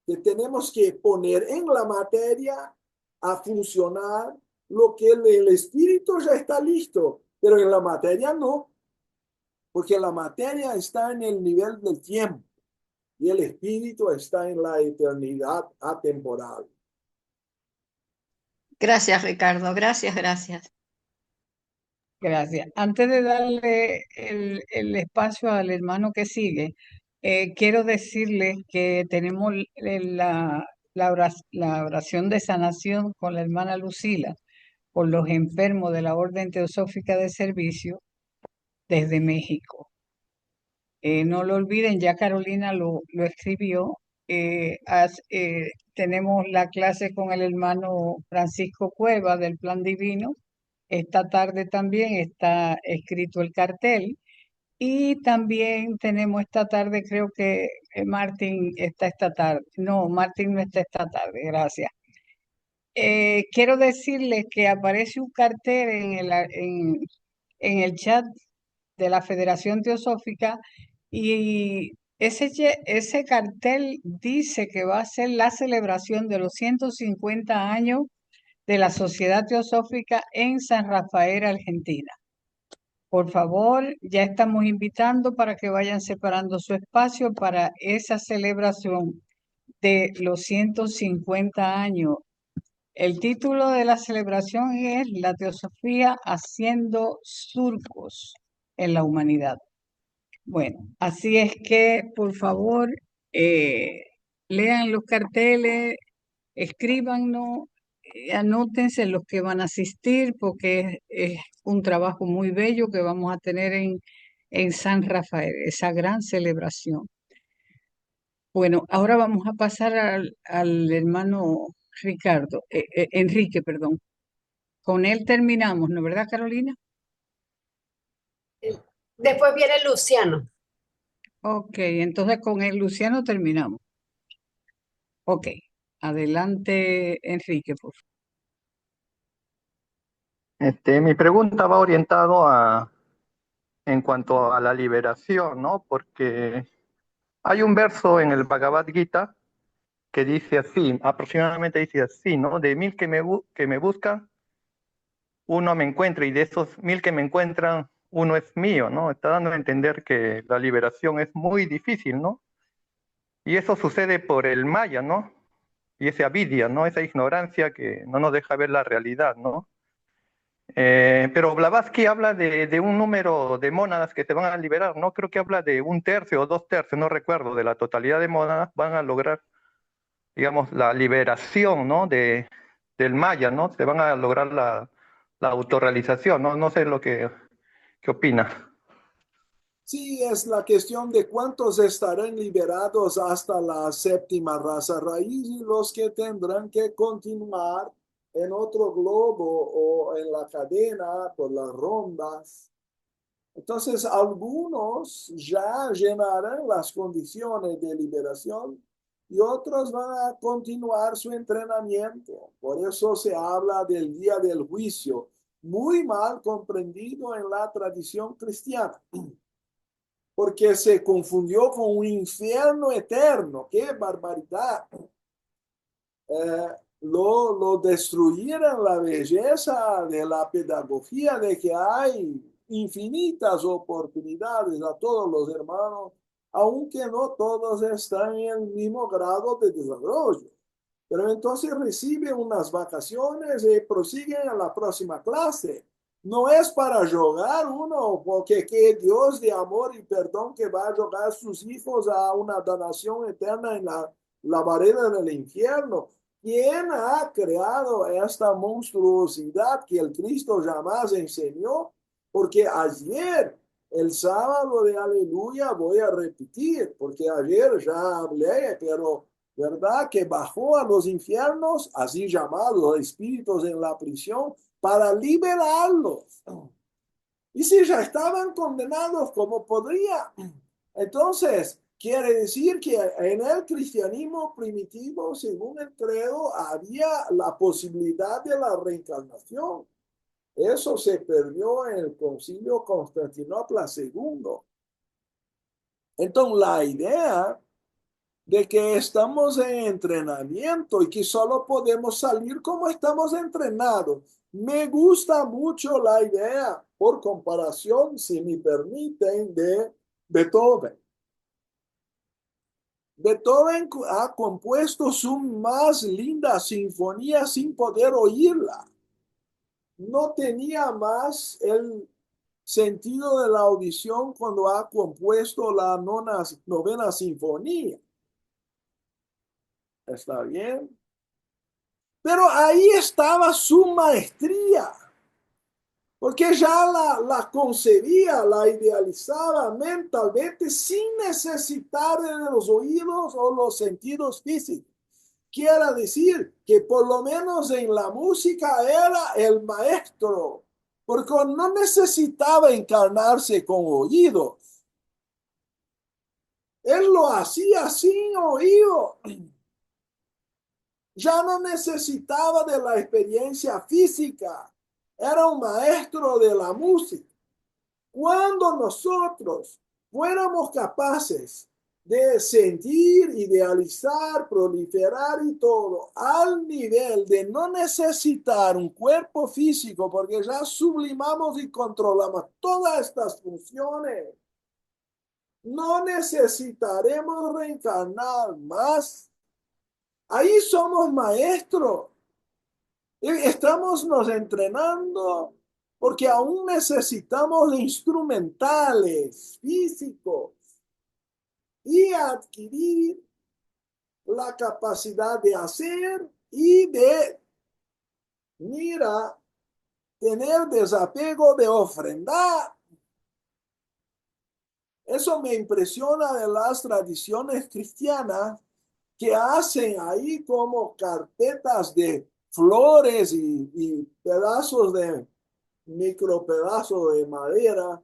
que tenemos que poner en la materia a funcionar lo que el espíritu ya está listo, pero en la materia no, porque la materia está en el nivel del tiempo y el espíritu está en la eternidad atemporal. Gracias, Ricardo. Gracias, gracias. Gracias. Antes de darle el espacio al hermano que sigue, quiero decirles que tenemos la oración de sanación con la hermana Lucila por los enfermos de la Orden Teosófica de Servicio desde México. No lo olviden, ya Carolina lo escribió. Tenemos la clase con el hermano Francisco Cueva del Plan Divino. Esta tarde también está escrito el cartel. Y también tenemos esta tarde, creo que Martín está esta tarde. No, Martín no está esta tarde, gracias. Quiero decirles que aparece un cartel en el chat de la Federación Teosófica y ese cartel dice que va a ser la celebración de los 150 años de la Sociedad Teosófica en San Rafael, Argentina. Por favor, ya estamos invitando para que vayan separando su espacio para esa celebración de los 150 años. El título de la celebración es La Teosofía haciendo surcos en la humanidad. Bueno, así es que, por favor, eh, lean los carteles, escríbanos, anótense los que van a asistir, porque es un trabajo muy bello que vamos a tener en San Rafael, esa gran celebración. Bueno, ahora vamos a pasar al hermano Ricardo, Enrique, perdón. Con él terminamos, ¿no verdad, Carolina? Después viene Luciano. Ok, entonces con el Luciano terminamos. Ok, adelante, Enrique, por favor. Mi pregunta va orientado en cuanto a la liberación, ¿no? Porque hay un verso en el Bhagavad Gita que dice así, aproximadamente dice así, ¿no? De 1000 que me buscan, uno me encuentra, y de esos 1000 que me encuentran, uno es mío, ¿no? Está dando a entender que la liberación es muy difícil, ¿no? Y eso sucede por el maya, ¿no? Y esa avidia, ¿no? Esa ignorancia que no nos deja ver la realidad, ¿no? Pero Blavatsky habla de un número de mónadas que se van a liberar, ¿no? Creo que habla de 1/3 o 2/3, no recuerdo, de la totalidad de mónadas van a lograr, digamos, la liberación, ¿no? Del maya, ¿no? Se van a lograr la autorrealización, ¿no? No sé qué opina. Sí, es la cuestión de cuántos estarán liberados hasta la séptima raza raíz y los que tendrán que continuar en otro globo o en la cadena por las rondas. Entonces, algunos ya llenarán las condiciones de liberación y otros van a continuar su entrenamiento. Por eso se habla del día del juicio, muy mal comprendido en la tradición cristiana, porque se confundió con un infierno eterno. ¡Qué barbaridad! Lo destruyeron la belleza de la pedagogía de que hay infinitas oportunidades a todos los hermanos, aunque no todos están en el mismo grado de desarrollo. Pero entonces reciben unas vacaciones y prosiguen a la próxima clase. No es para jugar uno, porque que Dios de amor y perdón que va a jugar sus hijos a una danación eterna en la vareda del infierno. ¿Quién ha creado esta monstruosidad que el Cristo jamás enseñó? Porque ayer, el sábado de aleluya, voy a repetir, porque ayer ya hablé, pero ¿verdad? Que bajó a los infiernos, así llamados espíritus en la prisión, para liberarlos. Y si ya estaban condenados, ¿cómo podría? Entonces, quiere decir que en el cristianismo primitivo, según el credo, había la posibilidad de la reencarnación. Eso se perdió en el concilio Constantinopla II. Entonces, la idea de que estamos en entrenamiento y que solo podemos salir como estamos entrenados. Me gusta mucho la idea, por comparación, si me permiten, de Beethoven. Beethoven ha compuesto su más linda sinfonía sin poder oírla. No tenía más el sentido de la audición cuando ha compuesto la novena sinfonía. ¿Está bien? Pero ahí estaba su maestría, porque ya la concebía, la idealizaba mentalmente sin necesitar de los oídos o los sentidos físicos. Quiere decir que por lo menos en la música era el maestro, porque no necesitaba encarnarse con oídos. Él lo hacía sin oído. Ya no necesitaba de la experiencia física. Era un maestro de la música. Cuando nosotros fuéramos capaces de sentir, idealizar, proliferar y todo, al nivel de no necesitar un cuerpo físico, porque ya sublimamos y controlamos todas estas funciones, no necesitaremos reencarnar más. Ahí somos maestros. Estamos nos entrenando porque aún necesitamos de instrumentales físicos y adquirir la capacidad de hacer y de, mira, tener desapego, de ofrendar. Eso me impresiona de las tradiciones cristianas que hacen ahí como carpetas de flores y pedazos de micropedazos de madera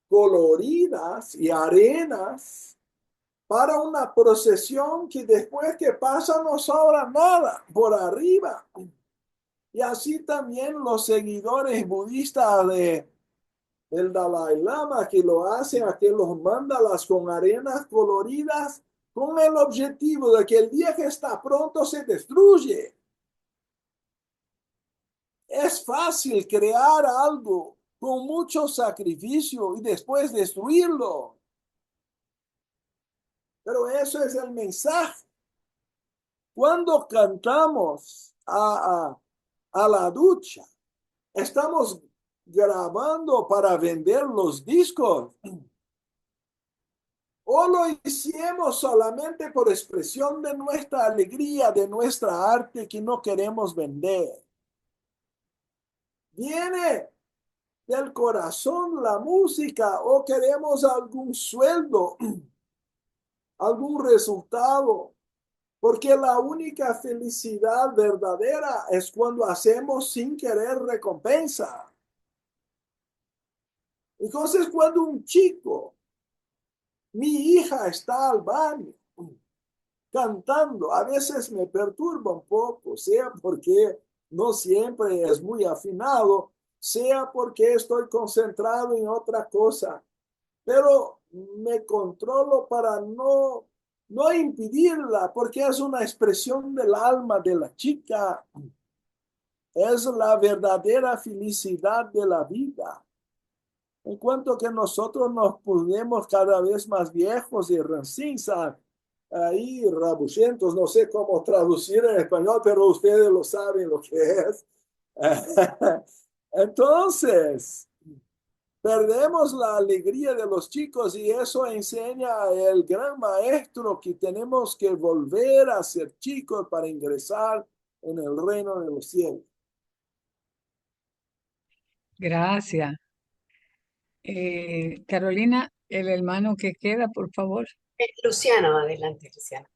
coloridas y arenas para una procesión que después que pasa no sobra nada por arriba. Y así también los seguidores budistas del Dalai Lama que lo hacen, a que los mandalas con arenas coloridas con el objetivo de que el día que está pronto se destruye. Es fácil crear algo con mucho sacrificio y después destruirlo. Pero eso es el mensaje. Cuando cantamos a la ducha, estamos grabando para vender los discos. O lo hicimos solamente por expresión de nuestra alegría, de nuestra arte que no queremos vender. Viene del corazón la música o queremos algún sueldo, algún resultado. Porque la única felicidad verdadera es cuando hacemos sin querer recompensa. Entonces, cuando un chico, mi hija está al baño cantando, a veces me perturba un poco, sea porque no siempre es muy afinado, sea porque estoy concentrado en otra cosa, pero me controlo para no impedirla, porque es una expresión del alma de la chica, es la verdadera felicidad de la vida. En cuanto que nosotros nos ponemos cada vez más viejos y rancinza, ahí rabuchentos, no sé cómo traducir en español, pero ustedes lo saben lo que es. Entonces, perdemos la alegría de los chicos y eso enseña el gran maestro que tenemos que volver a ser chicos para ingresar en el reino de los cielos. Gracias. Carolina, el hermano que queda, por favor. Luciano, adelante, Luciano.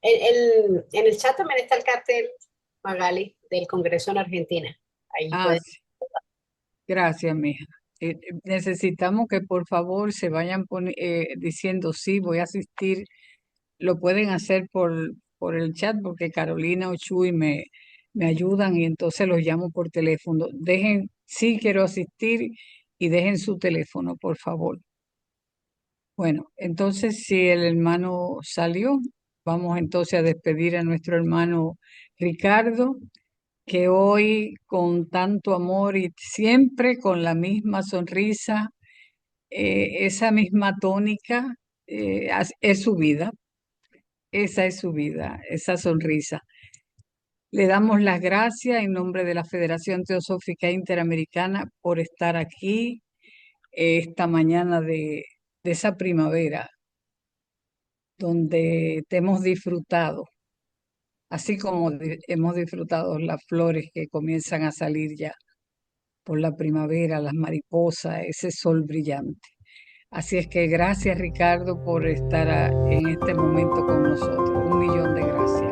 En el chat también está el cartel, Magali, del Congreso en Argentina. Ahí pueden. Sí. Gracias, mija. Necesitamos que por favor se vayan diciendo sí, voy a asistir. Lo pueden hacer por el chat porque Carolina o Chuy me ayudan y entonces los llamo por teléfono. Dejen, sí quiero asistir y dejen su teléfono, por favor. Bueno, entonces si el hermano salió, vamos entonces a despedir a nuestro hermano Ricardo, que hoy con tanto amor y siempre con la misma sonrisa, esa misma tónica, es su vida. Esa es su vida, esa sonrisa. Le damos las gracias en nombre de la Federación Teosófica Interamericana por estar aquí esta mañana de esa primavera, donde te hemos disfrutado, así como hemos disfrutado las flores que comienzan a salir ya por la primavera, las mariposas, ese sol brillante. Así es que gracias, Ricardo, por estar en este momento con nosotros. 1.000.000 de gracias.